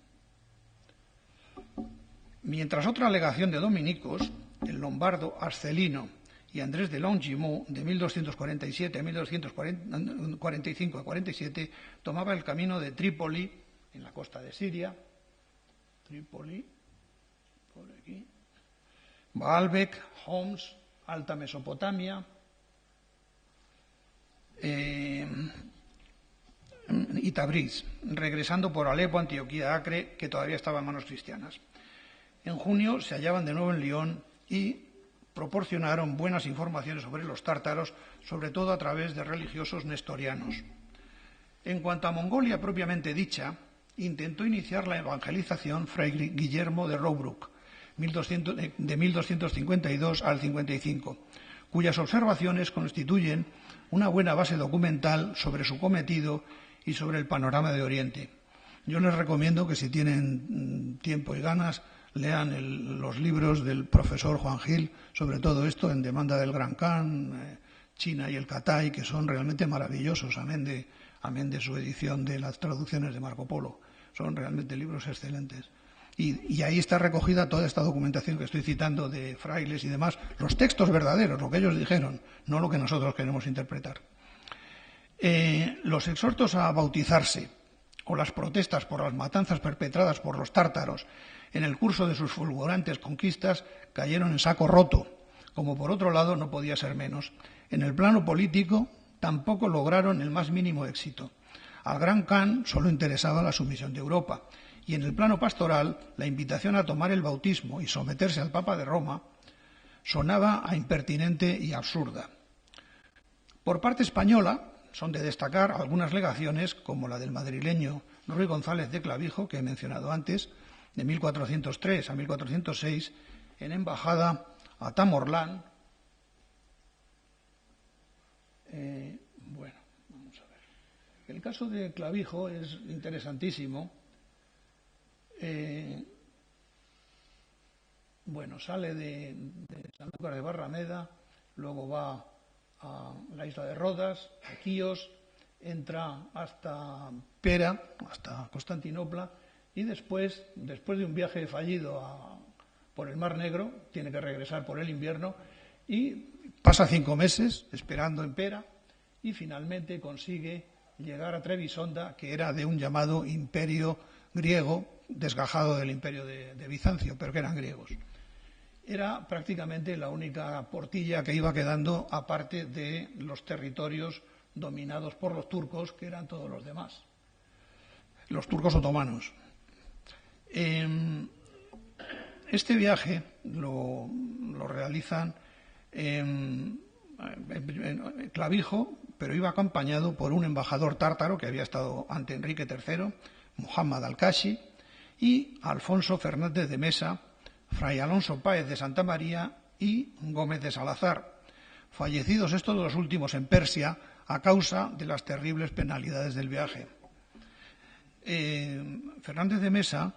Mientras otra legación de dominicos, el lombardo Arcelino y Andrés de Longimont, de 1247 a 1245 a 47, tomaba el camino de Trípoli, en la costa de Siria, Trípoli, por aquí, Baalbek, Homs, Alta Mesopotamia, y y Tabriz, regresando por Alepo, Antioquía, Acre, que todavía estaba en manos cristianas. En junio se hallaban de nuevo en Lyon y proporcionaron buenas informaciones sobre los tártaros, sobre todo a través de religiosos nestorianos. En cuanto a Mongolia propiamente dicha, intentó iniciar la evangelización Fray Guillermo de Roubruk, de 1252 al 55, cuyas observaciones constituyen una buena base documental sobre su cometido y sobre el panorama de Oriente. Yo les recomiendo que, si tienen tiempo y ganas, lean los libros del profesor Juan Gil sobre todo esto, En demanda del Gran Khan, China y el Catay, que son realmente maravillosos, amén de su edición de las traducciones de Marco Polo. Son realmente libros excelentes. Y ahí está recogida toda esta documentación que estoy citando de frailes y demás, los textos verdaderos, lo que ellos dijeron, no lo que nosotros queremos interpretar. Los exhortos a bautizarse o las protestas por las matanzas perpetradas por los tártaros en el curso de sus fulgurantes conquistas cayeron en saco roto, como por otro lado no podía ser menos. En el plano político tampoco lograron el más mínimo éxito. Al Gran Khan solo interesaba la sumisión de Europa, y en el plano pastoral la invitación a tomar el bautismo y someterse al Papa de Roma sonaba a impertinente y absurda. Por parte española son de destacar algunas legaciones, como la del madrileño Ruy González de Clavijo, que he mencionado antes, de 1403 a 1406, en embajada a Tamorlán. Bueno, vamos a ver. El caso de Clavijo es interesantísimo. Bueno, sale de Sanlúcar de Barrameda, luego va a la isla de Rodas, a Quíos, entra hasta Pera, hasta Constantinopla, y después de un viaje fallido por el Mar Negro, tiene que regresar por el invierno y pasa 5 meses esperando en Pera y finalmente consigue llegar a Trebisonda, que era de un llamado imperio griego, desgajado del imperio de Bizancio, pero que eran griegos. Era prácticamente la única portilla que iba quedando, aparte de los territorios dominados por los turcos, que eran todos los demás, los turcos otomanos. Este viaje lo realizan en Clavijo, pero iba acompañado por un embajador tártaro que había estado ante Enrique III, Muhammad al-Kashi, y Alfonso Fernández de Mesa, Fray Alonso Páez de Santa María y Gómez de Salazar, fallecidos estos dos últimos en Persia a causa de las terribles penalidades del viaje. Fernández de Mesa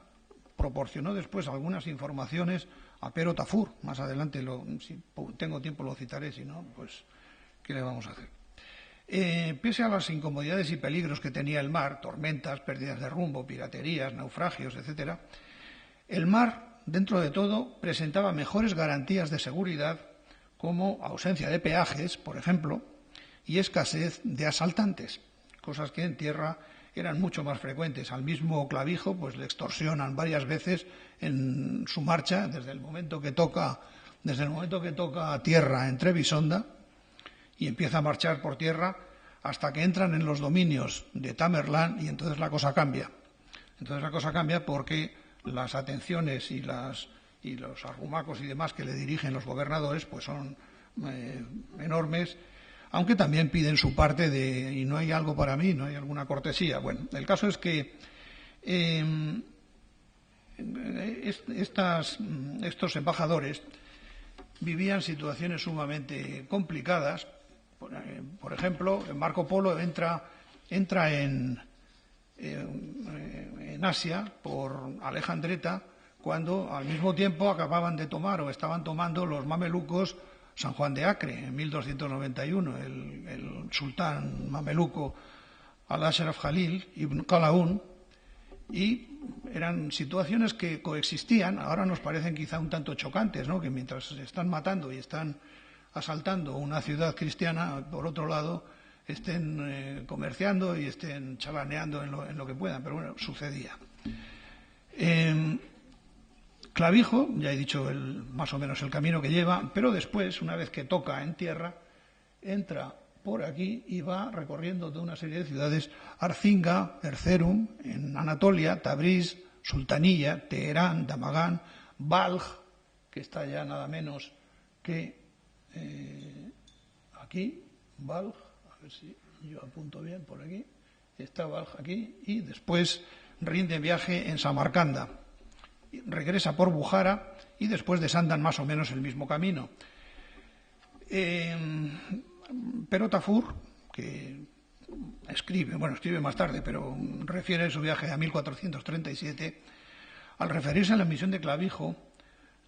proporcionó después algunas informaciones a Pero Tafur. Más adelante, si tengo tiempo, lo citaré, si no, pues, ¿qué le vamos a hacer? Pese a las incomodidades y peligros que tenía el mar, tormentas, pérdidas de rumbo, piraterías, naufragios, etc., el mar, dentro de todo, presentaba mejores garantías de seguridad, como ausencia de peajes, por ejemplo, y escasez de asaltantes, cosas que en tierra eran mucho más frecuentes. Al mismo Clavijo pues le extorsionan varias veces en su marcha, desde el momento que toca tierra en Trebisonda y empieza a marchar por tierra hasta que entran en los dominios de Tamerlán, y entonces la cosa cambia. Porque las atenciones y los arrumacos y demás que le dirigen los gobernadores pues son enormes, aunque también piden su parte y no hay algo para mí, no hay alguna cortesía. Bueno, el caso es que estos embajadores vivían situaciones sumamente complicadas. Por ejemplo, Marco Polo entra en Asia por Alejandreta, cuando al mismo tiempo acababan de tomar o estaban tomando los mamelucos San Juan de Acre en 1291. El sultán mameluco Al-Ashraf Jalil ibn Qalaun, y eran situaciones que coexistían. Ahora nos parecen quizá un tanto chocantes, ¿no?, que mientras se están matando y están asaltando una ciudad cristiana, por otro lado estén comerciando y estén chalaneando en lo que puedan, pero bueno, sucedía. Clavijo, ya he dicho más o menos el camino que lleva, pero después, una vez que toca en tierra, entra por aquí y va recorriendo toda una serie de ciudades: Arcinga, Erzurum, en Anatolia, Tabriz, Sultanilla, Teherán, Damagán, Balj, que está ya nada menos que aquí, Balj, a ver si yo apunto bien por aquí, está Balj aquí, y después rinde viaje en Samarcanda, regresa por Bujara y después desandan más o menos el mismo camino. Pero Tafur, que escribe más tarde, pero refiere su viaje a 1437, al referirse a la misión de Clavijo,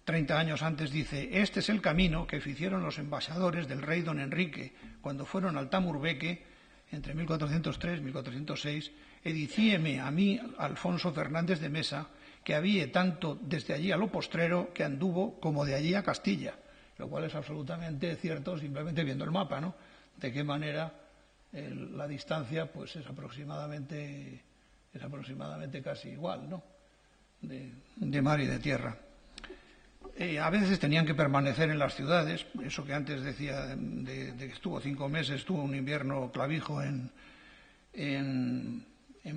30 años antes, dice: «Este es el camino que hicieron los embajadores del rey don Enrique cuando fueron al Tamurbeque entre 1403 y 1406, e dicíeme a mí Alfonso Fernández de Mesa que había tanto desde allí a lo postrero que anduvo como de allí a Castilla», lo cual es absolutamente cierto simplemente viendo el mapa, ¿no? De qué manera la distancia pues es aproximadamente casi igual, ¿no? De mar y de tierra. A veces tenían que permanecer en las ciudades, eso que antes decía de que estuvo 5 meses, estuvo un invierno Clavijo en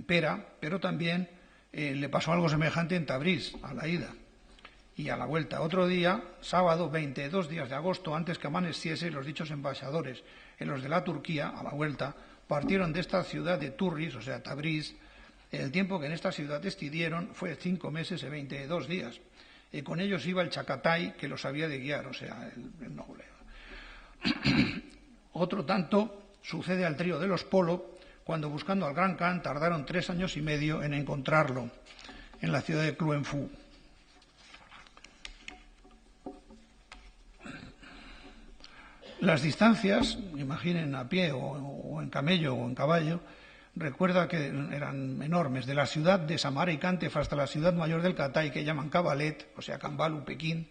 Pera, pero también le pasó algo semejante en Tabriz, a la ida y a la vuelta. Otro día, sábado 22 días de agosto, antes que amaneciese, los dichos embajadores, en los de la Turquía, a la vuelta, partieron de esta ciudad de Turris, o sea, Tabriz. El tiempo que en esta ciudad estuvieron fue 5 meses y 22 días. Y con ellos iba el Chacatay, que los había de guiar, o sea, el noble. Otro tanto sucede al trío de los Polo, cuando buscando al Gran Khan tardaron 3 años y medio en encontrarlo, en la ciudad de Cluenfu. Las distancias, imaginen a pie o en camello o en caballo, recuerda que eran enormes. De la ciudad de Samara y Cantef hasta la ciudad mayor del Catay, que llaman Cabalet, o sea, Cambalu, Pekín,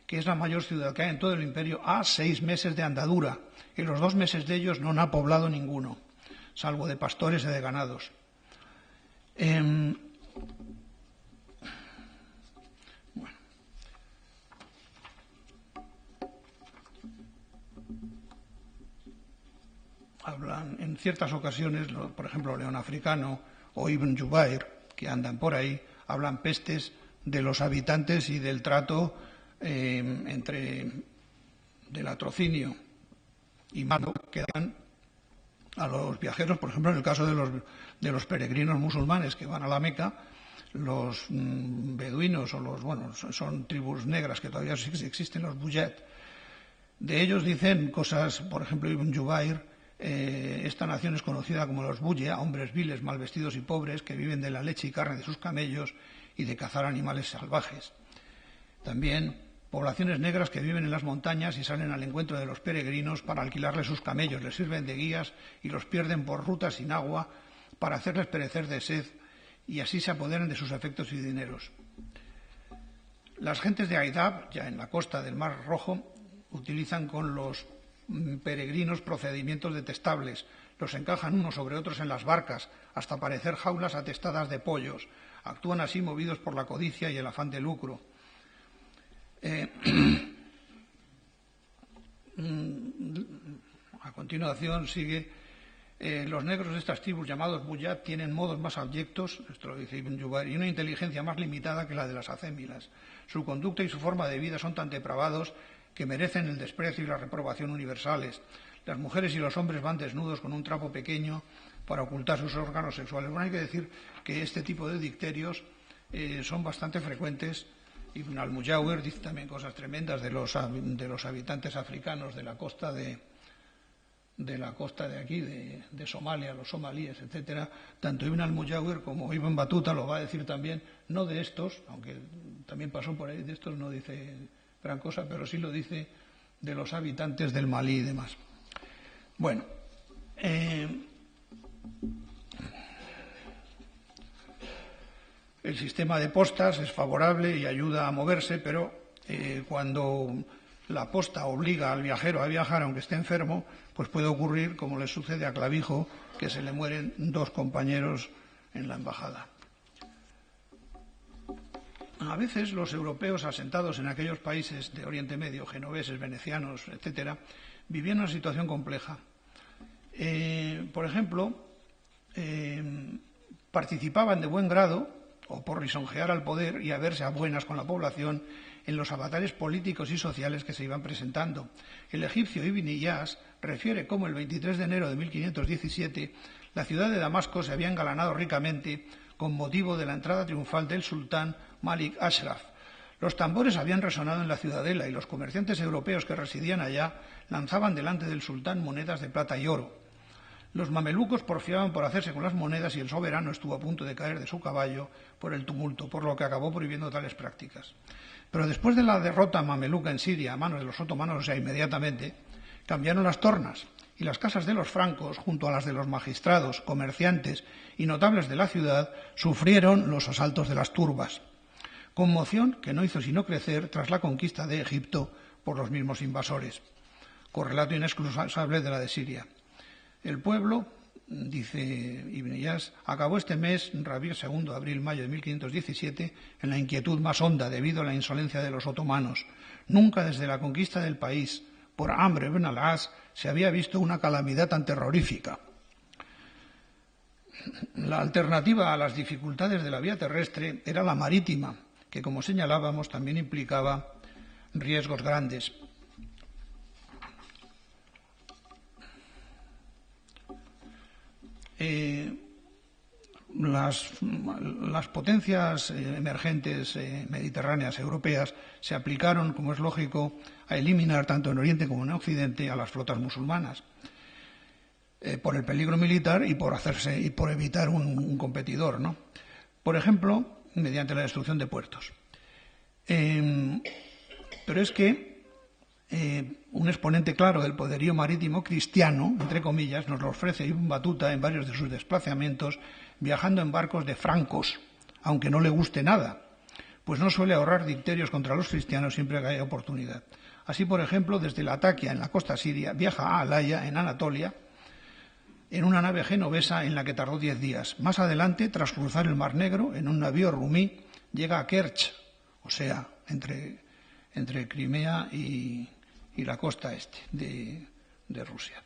que es la mayor ciudad que hay en todo el imperio, a 6 meses de andadura. Y los 2 meses de ellos no ha poblado ninguno, salvo de pastores y de ganados. Hablan en ciertas ocasiones, por ejemplo, León Africano o Ibn Jubayr, que andan por ahí, hablan pestes de los habitantes y del trato del latrocinio y malo que dan a los viajeros. Por ejemplo, en el caso de los peregrinos musulmanes que van a la Meca, los beduinos son tribus negras que todavía existen, los Buyat. De ellos dicen cosas, por ejemplo, Ibn Jubayr: esta nación es conocida como los Buya, hombres viles, mal vestidos y pobres, que viven de la leche y carne de sus camellos y de cazar animales salvajes. También poblaciones negras que viven en las montañas y salen al encuentro de los peregrinos para alquilarles sus camellos, les sirven de guías y los pierden por rutas sin agua para hacerles perecer de sed, y así se apoderan de sus efectos y dineros. Las gentes de Aidab, ya en la costa del Mar Rojo, utilizan con los peregrinos procedimientos detestables. Los encajan unos sobre otros en las barcas hasta parecer jaulas atestadas de pollos. Actúan así movidos por la codicia y el afán de lucro. A continuación sigue: los negros de estas tribus llamados Buyat tienen modos más abyectos, esto lo dice Ibn Jubayr, y una inteligencia más limitada que la de las acémilas. Su conducta y su forma de vida son tan depravados que merecen el desprecio y la reprobación universales. Las mujeres y los hombres van desnudos con un trapo pequeño para ocultar sus órganos sexuales. Bueno, hay que decir que este tipo de dicterios son bastante frecuentes. Ibn al-Mujawir dice también cosas tremendas de los habitantes africanos de la costa de aquí, de Somalia, los somalíes, etcétera. Tanto Ibn al-Mujawir como Ibn Battuta lo va a decir también, no de estos, aunque también pasó por ahí, de estos no dice gran cosa, pero sí lo dice de los habitantes del Malí y demás. Bueno, el sistema de postas es favorable y ayuda a moverse, pero cuando la posta obliga al viajero a viajar aunque esté enfermo, pues puede ocurrir, como le sucede a Clavijo, que se le mueren 2 compañeros en la embajada. A veces los europeos asentados en aquellos países de Oriente Medio, genoveses, venecianos, etcétera, vivían una situación compleja. Por ejemplo, participaban de buen grado, o por lisonjear al poder y a verse a buenas con la población, en los avatares políticos y sociales que se iban presentando. El egipcio Ibn Iyas refiere cómo el 23 de enero de 1517 la ciudad de Damasco se había engalanado ricamente con motivo de la entrada triunfal del sultán Malik Ashraf. Los tambores habían resonado en la ciudadela y los comerciantes europeos que residían allá lanzaban delante del sultán monedas de plata y oro. Los mamelucos porfiaban por hacerse con las monedas y el soberano estuvo a punto de caer de su caballo por el tumulto, por lo que acabó prohibiendo tales prácticas. Pero después de la derrota mameluca en Siria a manos de los otomanos, o sea, inmediatamente, cambiaron las tornas y las casas de los francos, junto a las de los magistrados, comerciantes y notables de la ciudad, sufrieron los asaltos de las turbas. Conmoción que no hizo sino crecer tras la conquista de Egipto por los mismos invasores. Correlato inexcusable de la de Siria. El pueblo, dice Ibn Iyas, acabó este mes, Rabiul II, abril-mayo de 1517, en la inquietud más honda debido a la insolencia de los otomanos. Nunca desde la conquista del país por Amr ibn al-As se había visto una calamidad tan terrorífica. La alternativa a las dificultades de la vía terrestre era la marítima, que, como señalábamos, también implicaba riesgos grandes. Las potencias emergentes mediterráneas europeas se aplicaron, como es lógico, a eliminar tanto en Oriente como en Occidente a las flotas musulmanas por el peligro militar y por evitar un competidor, ¿no? Por ejemplo, mediante la destrucción de puertos. Pero es que un exponente claro del poderío marítimo cristiano, entre comillas, nos lo ofrece Ibn Battuta en varios de sus desplazamientos, viajando en barcos de francos, aunque no le guste nada, pues no suele ahorrar dicterios contra los cristianos siempre que haya oportunidad. Así, por ejemplo, desde Latakia, en la costa siria, viaja a Alaya, en Anatolia, en una nave genovesa en la que tardó 10 días. Más adelante, tras cruzar el Mar Negro, en un navío rumí, llega a Kerch, o sea, entre Crimea y la costa este de Rusia.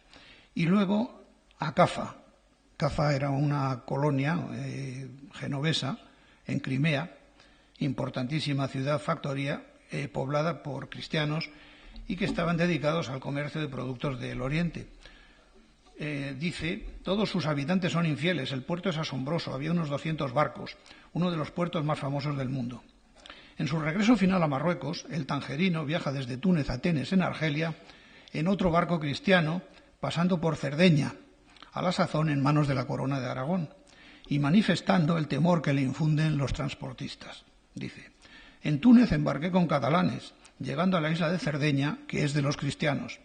Y luego a Cafa. Cafa era una colonia genovesa en Crimea, importantísima ciudad factoría, poblada por cristianos y que estaban dedicados al comercio de productos del Oriente. Dice, todos sus habitantes son infieles, el puerto es asombroso, había unos 200 barcos, uno de los puertos más famosos del mundo. En su regreso final a Marruecos, el tangerino viaja desde Túnez a Atenes, en Argelia, en otro barco cristiano, pasando por Cerdeña, a la sazón en manos de la Corona de Aragón, y manifestando el temor que le infunden los transportistas. Dice, en Túnez embarqué con catalanes, llegando a la isla de Cerdeña, que es de los cristianos.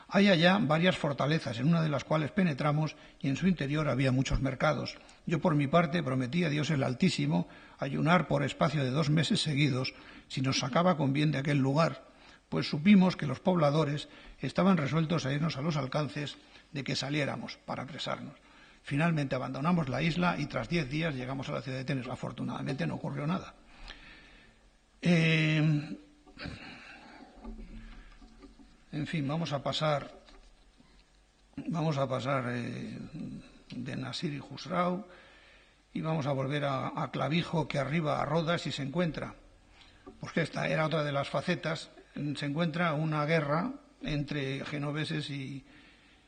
Hay allá varias fortalezas, en una de las cuales penetramos y en su interior había muchos mercados. Yo por mi parte prometí a Dios el Altísimo ayunar por espacio de 2 meses seguidos si nos sacaba con bien de aquel lugar, pues supimos que los pobladores estaban resueltos a irnos a los alcances de que saliéramos para apresarnos. Finalmente abandonamos la isla y tras 10 días llegamos a la ciudad de Tenes. Afortunadamente no ocurrió nada. En fin, vamos a pasar de Nasir y Khusrau y vamos a volver a Clavijo, que arriba a Rodas, y se encuentra, porque esta era otra de las facetas, se encuentra una guerra entre genoveses y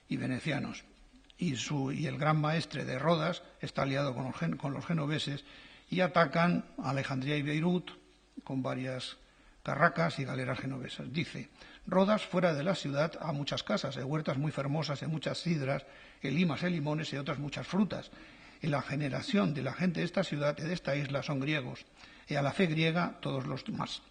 venecianos. Y el gran maestre de Rodas está aliado con los genoveses y atacan a Alejandría y Beirut con varias carracas y galeras genovesas. Dice, Rodas, fuera de la ciudad, a muchas casas, huertas muy fermosas, muchas sidras, limas, limones y otras muchas frutas. En la generación de la gente de esta ciudad y de esta isla son griegos, y a la fe griega todos los demás.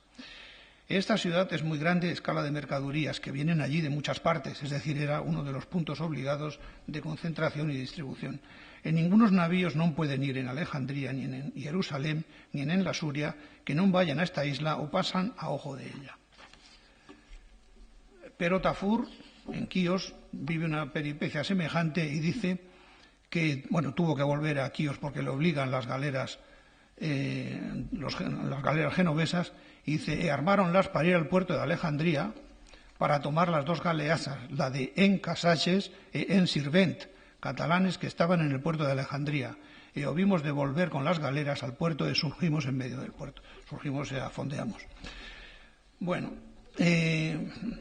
Esta ciudad es muy grande escala de mercaderías que vienen allí de muchas partes, es decir, era uno de los puntos obligados de concentración y distribución. En ningunos navíos non pueden ir en Alejandría, ni en Jerusalén, ni en la Suria, que non vayan a esta isla o pasan a ojo de ella. Pero Tafur, en Quíos, vive una peripecia semejante y dice que, tuvo que volver a Quíos porque le obligan las galeras genovesas, y dice, armáronlas para ir al puerto de Alejandría, para tomar las dos galeasas, la de En Casaches e En Sirvent, catalanes que estaban en el puerto de Alejandría, y hubimos de volver con las galeras al puerto y surgimos en medio del puerto. Surgimos y fondeamos. Bueno,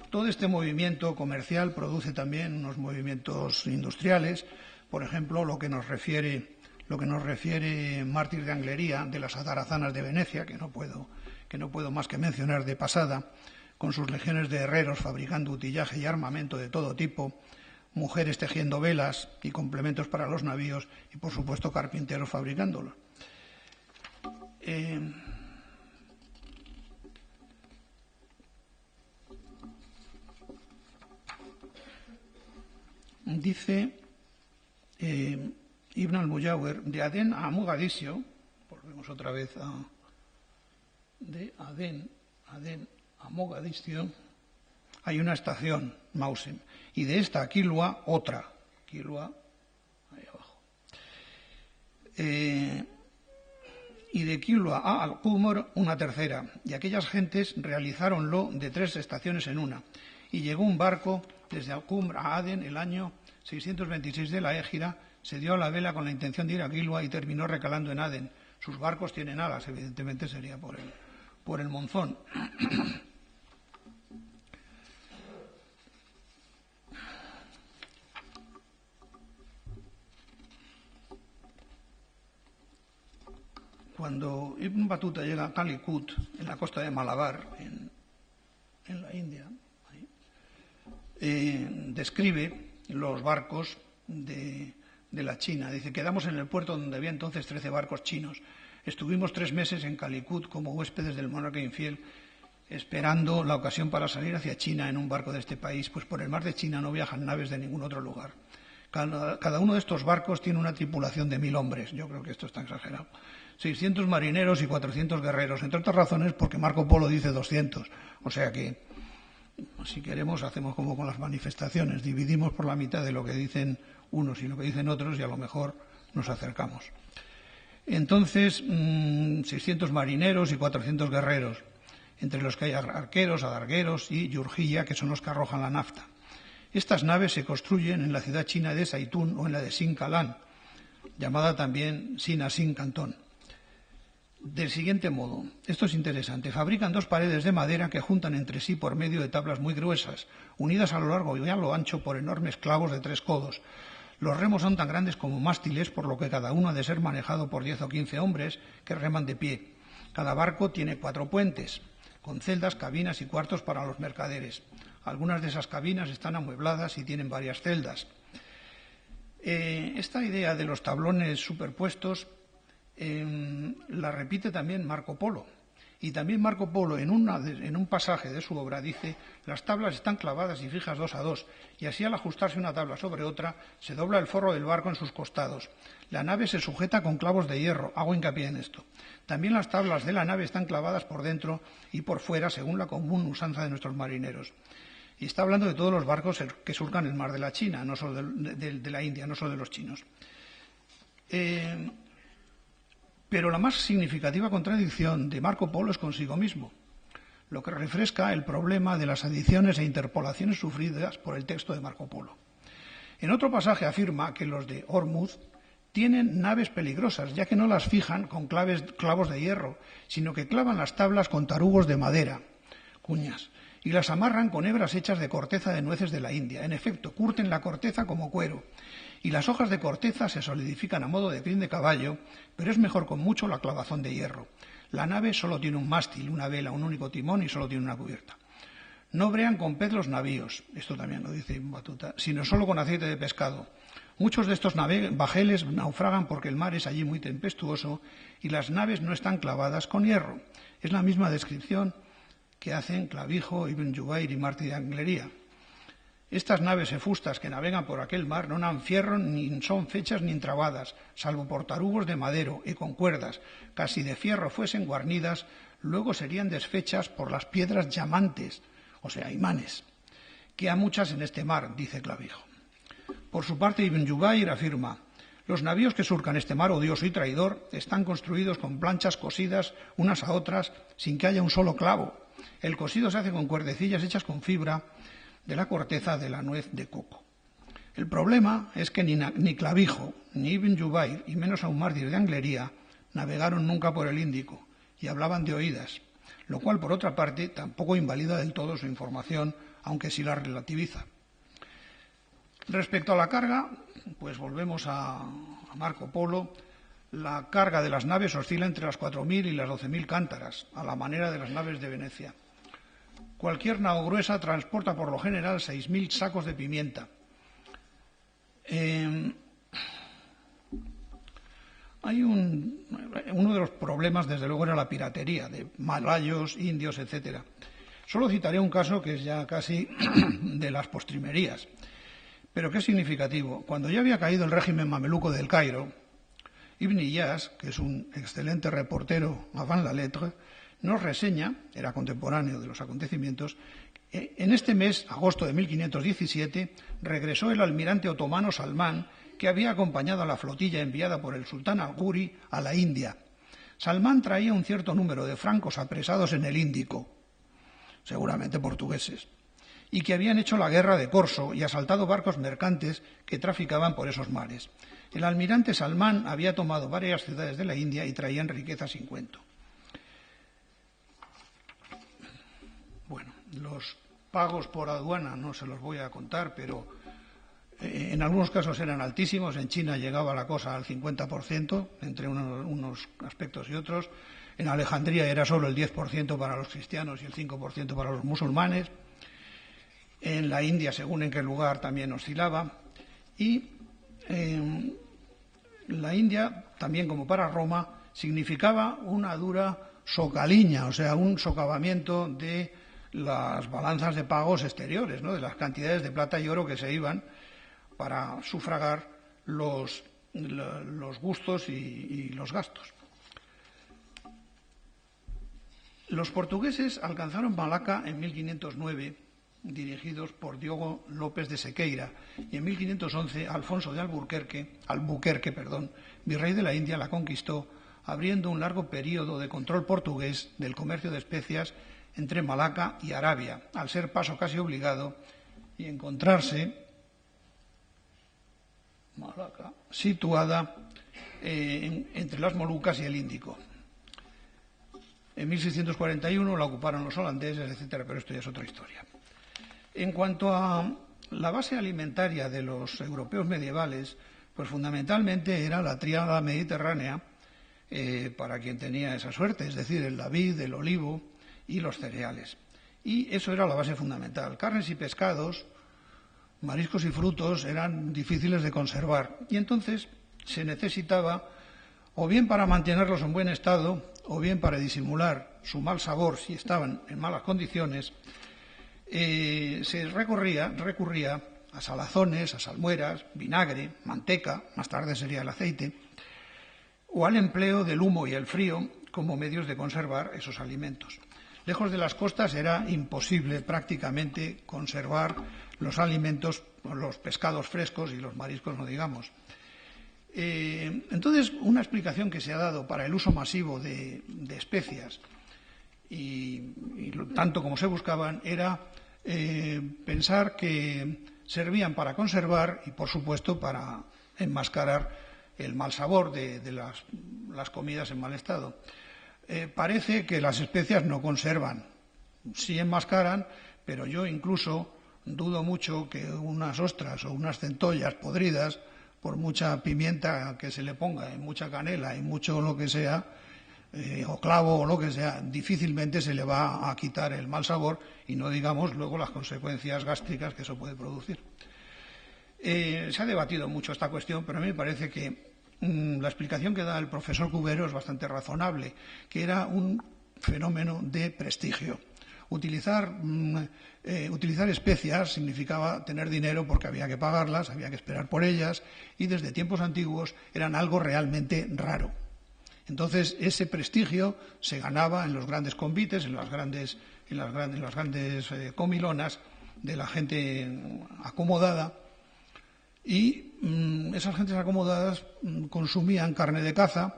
todo este movimiento comercial produce también unos movimientos industriales. Por ejemplo, lo que nos refiere Mártir de Anglería de las atarazanas de Venecia, que no puedo más que mencionar de pasada, con sus legiones de herreros fabricando utillaje y armamento de todo tipo, mujeres tejiendo velas y complementos para los navíos y, por supuesto, carpinteros fabricándolos. Dice Ibn al-Mujawir, de Adén a Mogadiscio, volvemos otra vez de Adén a Mogadiscio, hay una estación, Mausim, y de esta a Kilwa, otra, Kilwa, ahí abajo. Y de Kilwa a Al-Qumr, una tercera, y aquellas gentes realizáronlo de 3 estaciones en una, y llegó un barco desde Al-Qumr a Adén el año 626 de la Égira, se dio a la vela con la intención de ir a Kilwa y terminó recalando en Adén. Sus barcos tienen alas, evidentemente sería por el monzón. Cuando Ibn Battuta llega a Calicut, en la costa de Malabar, en la India, describe los barcos de la China. Dice, quedamos en el puerto donde había entonces 13 barcos chinos. Estuvimos 3 meses en Calicut como huéspedes del monarca infiel, esperando la ocasión para salir hacia China en un barco de este país, pues por el mar de China no viajan naves de ningún otro lugar. Cada uno de estos barcos tiene una tripulación de 1000 hombres. Yo creo que esto está exagerado. 600 marineros y 400 guerreros, entre otras razones porque Marco Polo dice 200. O sea que, si queremos, hacemos como con las manifestaciones, dividimos por la mitad de lo que dicen unos y lo que dicen otros y a lo mejor nos acercamos. Entonces, 600 marineros y 400 guerreros, entre los que hay arqueros, adargueros y yurjilla, que son los que arrojan la nafta. Estas naves se construyen en la ciudad china de Saitún o en la de Sincalan, llamada también Sinasin Cantón. Del siguiente modo, esto es interesante, fabrican 2 paredes de madera que juntan entre sí por medio de tablas muy gruesas, unidas a lo largo y a lo ancho por enormes clavos de 3 codos. Los remos son tan grandes como mástiles, por lo que cada uno ha de ser manejado por 10 o 15 hombres que reman de pie. Cada barco tiene 4 puentes, con celdas, cabinas y cuartos para los mercaderes. Algunas de esas cabinas están amuebladas y tienen varias celdas. Esta idea de los tablones superpuestos la repite también Marco Polo. Y también Marco Polo, en un pasaje de su obra, dice: las tablas están clavadas y fijas 2 a 2, y así al ajustarse una tabla sobre otra, se dobla el forro del barco en sus costados. La nave se sujeta con clavos de hierro, hago hincapié en esto. También las tablas de la nave están clavadas por dentro y por fuera, según la común usanza de nuestros marineros. Y está hablando de todos los barcos que surcan el mar de la China, no solo de la India, no solo de los chinos. Pero la más significativa contradicción de Marco Polo es consigo mismo, lo que refresca el problema de las adiciones e interpolaciones sufridas por el texto de Marco Polo. En otro pasaje afirma que los de Hormuz tienen naves peligrosas, ya que no las fijan con clavos de hierro, sino que clavan las tablas con tarugos de madera, cuñas, y las amarran con hebras hechas de corteza de nueces de la India. En efecto, curten la corteza como cuero, y las hojas de corteza se solidifican a modo de crin de caballo, pero es mejor con mucho la clavazón de hierro. La nave solo tiene un mástil, una vela, un único timón y solo tiene una cubierta. No brean con pez los navíos, esto también lo dice Battuta, sino solo con aceite de pescado. Muchos de estos bajeles naufragan porque el mar es allí muy tempestuoso y las naves no están clavadas con hierro. Es la misma descripción que hacen Clavijo, Ibn Jubayr y Mártir de Anglería. Estas naves efustas que navegan por aquel mar no han fierro ni son fechas ni entrabadas, salvo por tarugos de madero y con cuerdas, casi de fierro fuesen guarnidas, luego serían desfechas por las piedras llamantes, o sea, imanes, que hay muchas en este mar, dice Clavijo. Por su parte, Ibn Jubayr afirma: los navíos que surcan este mar odioso y traidor están construidos con planchas cosidas unas a otras sin que haya un solo clavo. El cocido se hace con cuerdecillas hechas con fibra de la corteza de la nuez de coco. El problema es que ni Clavijo, ni Ibn Jubayr, y menos aún Mártir de Anglería, navegaron nunca por el Índico y hablaban de oídas, lo cual, por otra parte, tampoco invalida del todo su información, aunque sí la relativiza. Respecto a la carga, pues volvemos a Marco Polo. La carga de las naves oscila entre las 4.000 y las 12.000 cántaras, a la manera de las naves de Venecia. Cualquier nao gruesa transporta por lo general 6.000 sacos de pimienta. Uno de los problemas, desde luego, era la piratería de malayos, indios, etc. Solo citaré un caso que es ya casi de las postrimerías, pero que es significativo. Cuando ya había caído el régimen mameluco del Cairo, Ibn Iyas, que es un excelente reportero avant la lettre, nos reseña, era contemporáneo de los acontecimientos, en este mes, agosto de 1517, regresó el almirante otomano Salmán, que había acompañado a la flotilla enviada por el sultán Al-Ghuri a la India. Salmán traía un cierto número de francos apresados en el Índico, seguramente portugueses, y que habían hecho la guerra de corso y asaltado barcos mercantes que traficaban por esos mares. El almirante Salmán había tomado varias ciudades de la India y traían riqueza sin cuento. Bueno, los pagos por aduana no se los voy a contar, pero en algunos casos eran altísimos. En China llegaba la cosa al 50% entre unos aspectos y otros. En Alejandría era solo el 10% para los cristianos y el 5% para los musulmanes. En la India, según en qué lugar, también oscilaba. Y la India, también como para Roma, significaba una dura socaliña, o sea, un socavamiento de las balanzas de pagos exteriores, ¿no?, de las cantidades de plata y oro que se iban para sufragar los gustos y los gastos. Los portugueses alcanzaron Malaca en 1509, dirigidos por Diogo López de Sequeira, y en 1511 Alfonso de Albuquerque, virrey de la India, la conquistó, abriendo un largo período de control portugués del comercio de especias entre Malaca y Arabia, al ser paso casi obligado y encontrarse Malaca situada entre las Molucas y el Índico. En 1641 la ocuparon los holandeses, etcétera, pero esto ya es otra historia. En cuanto a la base alimentaria de los europeos medievales, pues fundamentalmente era la tríada mediterránea, para quien tenía esa suerte, es decir, la vid, el olivo y los cereales. Y eso era la base fundamental. Carnes y pescados, mariscos y frutos eran difíciles de conservar. Y entonces se necesitaba, o bien para mantenerlos en buen estado, o bien para disimular su mal sabor si estaban en malas condiciones, se recurría a salazones, a salmueras, vinagre, manteca, más tarde sería el aceite, o al empleo del humo y el frío como medios de conservar esos alimentos. Lejos de las costas era imposible prácticamente conservar los alimentos, los pescados frescos y los mariscos, no digamos. Entonces, una explicación que se ha dado para el uso masivo de especias y tanto como se buscaban era pensar que servían para conservar y, por supuesto, para enmascarar el mal sabor de las comidas en mal estado. Parece que las especias no conservan, sí enmascaran, pero yo incluso dudo mucho que unas ostras o unas centollas podridas, por mucha pimienta que se le ponga y mucha canela y mucho lo que sea, o clavo o lo que sea, difícilmente se le va a quitar el mal sabor y no digamos luego las consecuencias gástricas que eso puede producir. Se ha debatido mucho esta cuestión, pero a mí me parece que la explicación que da el profesor Cubero es bastante razonable, que era un fenómeno de prestigio. Utilizar especias significaba tener dinero porque había que pagarlas, había que esperar por ellas y desde tiempos antiguos eran algo realmente raro. Entonces ese prestigio se ganaba en los grandes convites, en las grandes comilonas de la gente acomodada. Y esas gentes acomodadas consumían carne de caza,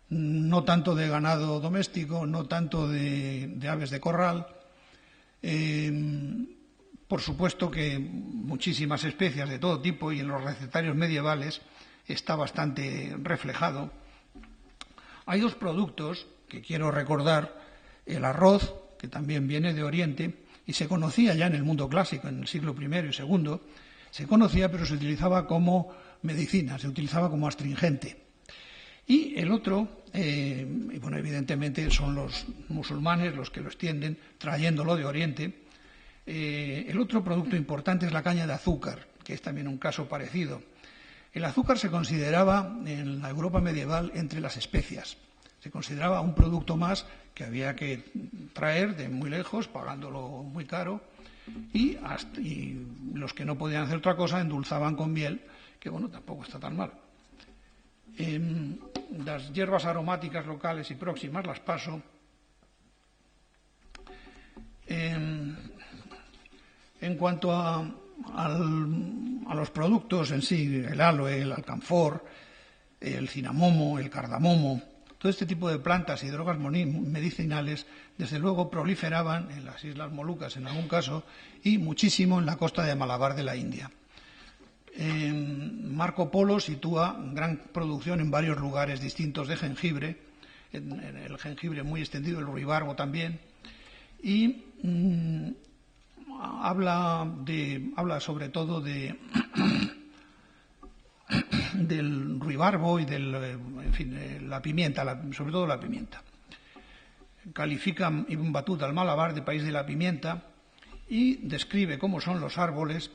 no tanto de ganado doméstico, no tanto de aves de corral. Por supuesto que muchísimas especias de todo tipo, y en los recetarios medievales está bastante reflejado. Hay dos productos que quiero recordar: el arroz, que también viene de Oriente y se conocía ya en el mundo clásico, en el siglo I y II, se conocía, pero se utilizaba como medicina, se utilizaba como astringente. Y el otro, bueno, evidentemente son los musulmanes los que lo extienden, trayéndolo de Oriente. El otro producto importante es la caña de azúcar, que es también un caso parecido. El azúcar se consideraba en la Europa medieval entre las especias. Se consideraba un producto más que había que traer de muy lejos, pagándolo muy caro, y los que no podían hacer otra cosa endulzaban con miel, que bueno, tampoco está tan mal. Las hierbas aromáticas locales y próximas las paso. En cuanto a los productos en sí, el aloe, el alcanfor, el cinamomo, el cardamomo, todo este tipo de plantas y drogas medicinales, desde luego proliferaban en las Islas Molucas en algún caso y muchísimo en la costa de Malabar de la India. Marco Polo sitúa gran producción en varios lugares distintos de jengibre, en el jengibre muy extendido, el ruibarbo también, y habla sobre todo del ruibarbo y de la pimienta, sobre todo la pimienta. Califica Ibn Battuta al Malabar de país de la pimienta y describe cómo son los árboles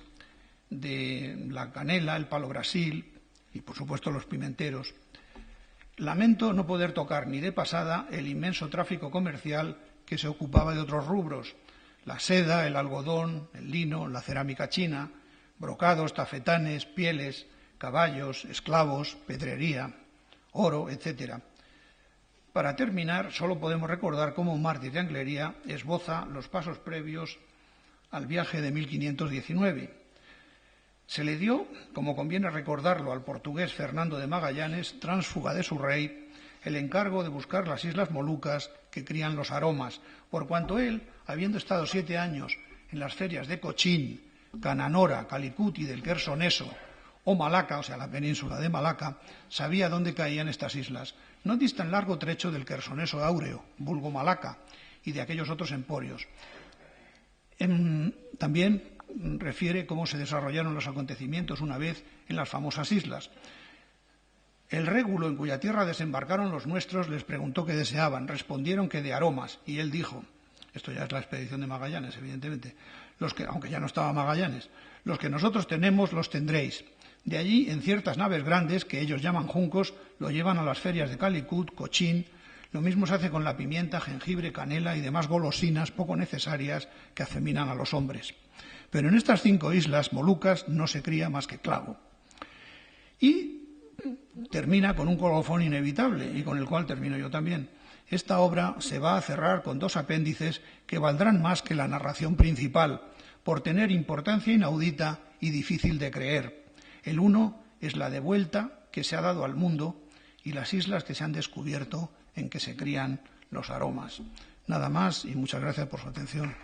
de la canela, el palo Brasil y, por supuesto, los pimenteros. Lamento no poder tocar ni de pasada el inmenso tráfico comercial que se ocupaba de otros rubros: la seda, el algodón, el lino, la cerámica china, brocados, tafetanes, pieles, caballos, esclavos, pedrería, oro, etc. Para terminar, solo podemos recordar cómo Mártir de Anglería esboza los pasos previos al viaje de 1519. Se le dio, como conviene recordarlo, al portugués Fernando de Magallanes, tránsfuga de su rey, el encargo de buscar las Islas Molucas que crían los aromas, por cuanto él, habiendo estado 7 años en las ferias de Cochín, Cananora, Calicut y del Quersoneso, o Malaca, o sea, la península de Malaca, sabía dónde caían estas islas. No distan largo trecho del Quersoneso áureo, vulgo Malaca, y de aquellos otros emporios. También refiere cómo se desarrollaron los acontecimientos una vez en las famosas islas. El régulo en cuya tierra desembarcaron los nuestros les preguntó qué deseaban. Respondieron que de aromas, y él dijo, esto ya es la expedición de Magallanes, evidentemente, aunque ya no estaba Magallanes, los que nosotros tenemos los tendréis. De allí, en ciertas naves grandes, que ellos llaman juncos, lo llevan a las ferias de Calicut, Cochín. Lo mismo se hace con la pimienta, jengibre, canela y demás golosinas poco necesarias que afeminan a los hombres. Pero en estas 5 islas Molucas no se cría más que clavo. Y termina con un colofón inevitable, y con el cual termino yo también. Esta obra se va a cerrar con 2 apéndices que valdrán más que la narración principal, por tener importancia inaudita y difícil de creer. El uno es la devuelta que se ha dado al mundo y las islas que se han descubierto en que se crían los aromas. Nada más y muchas gracias por su atención.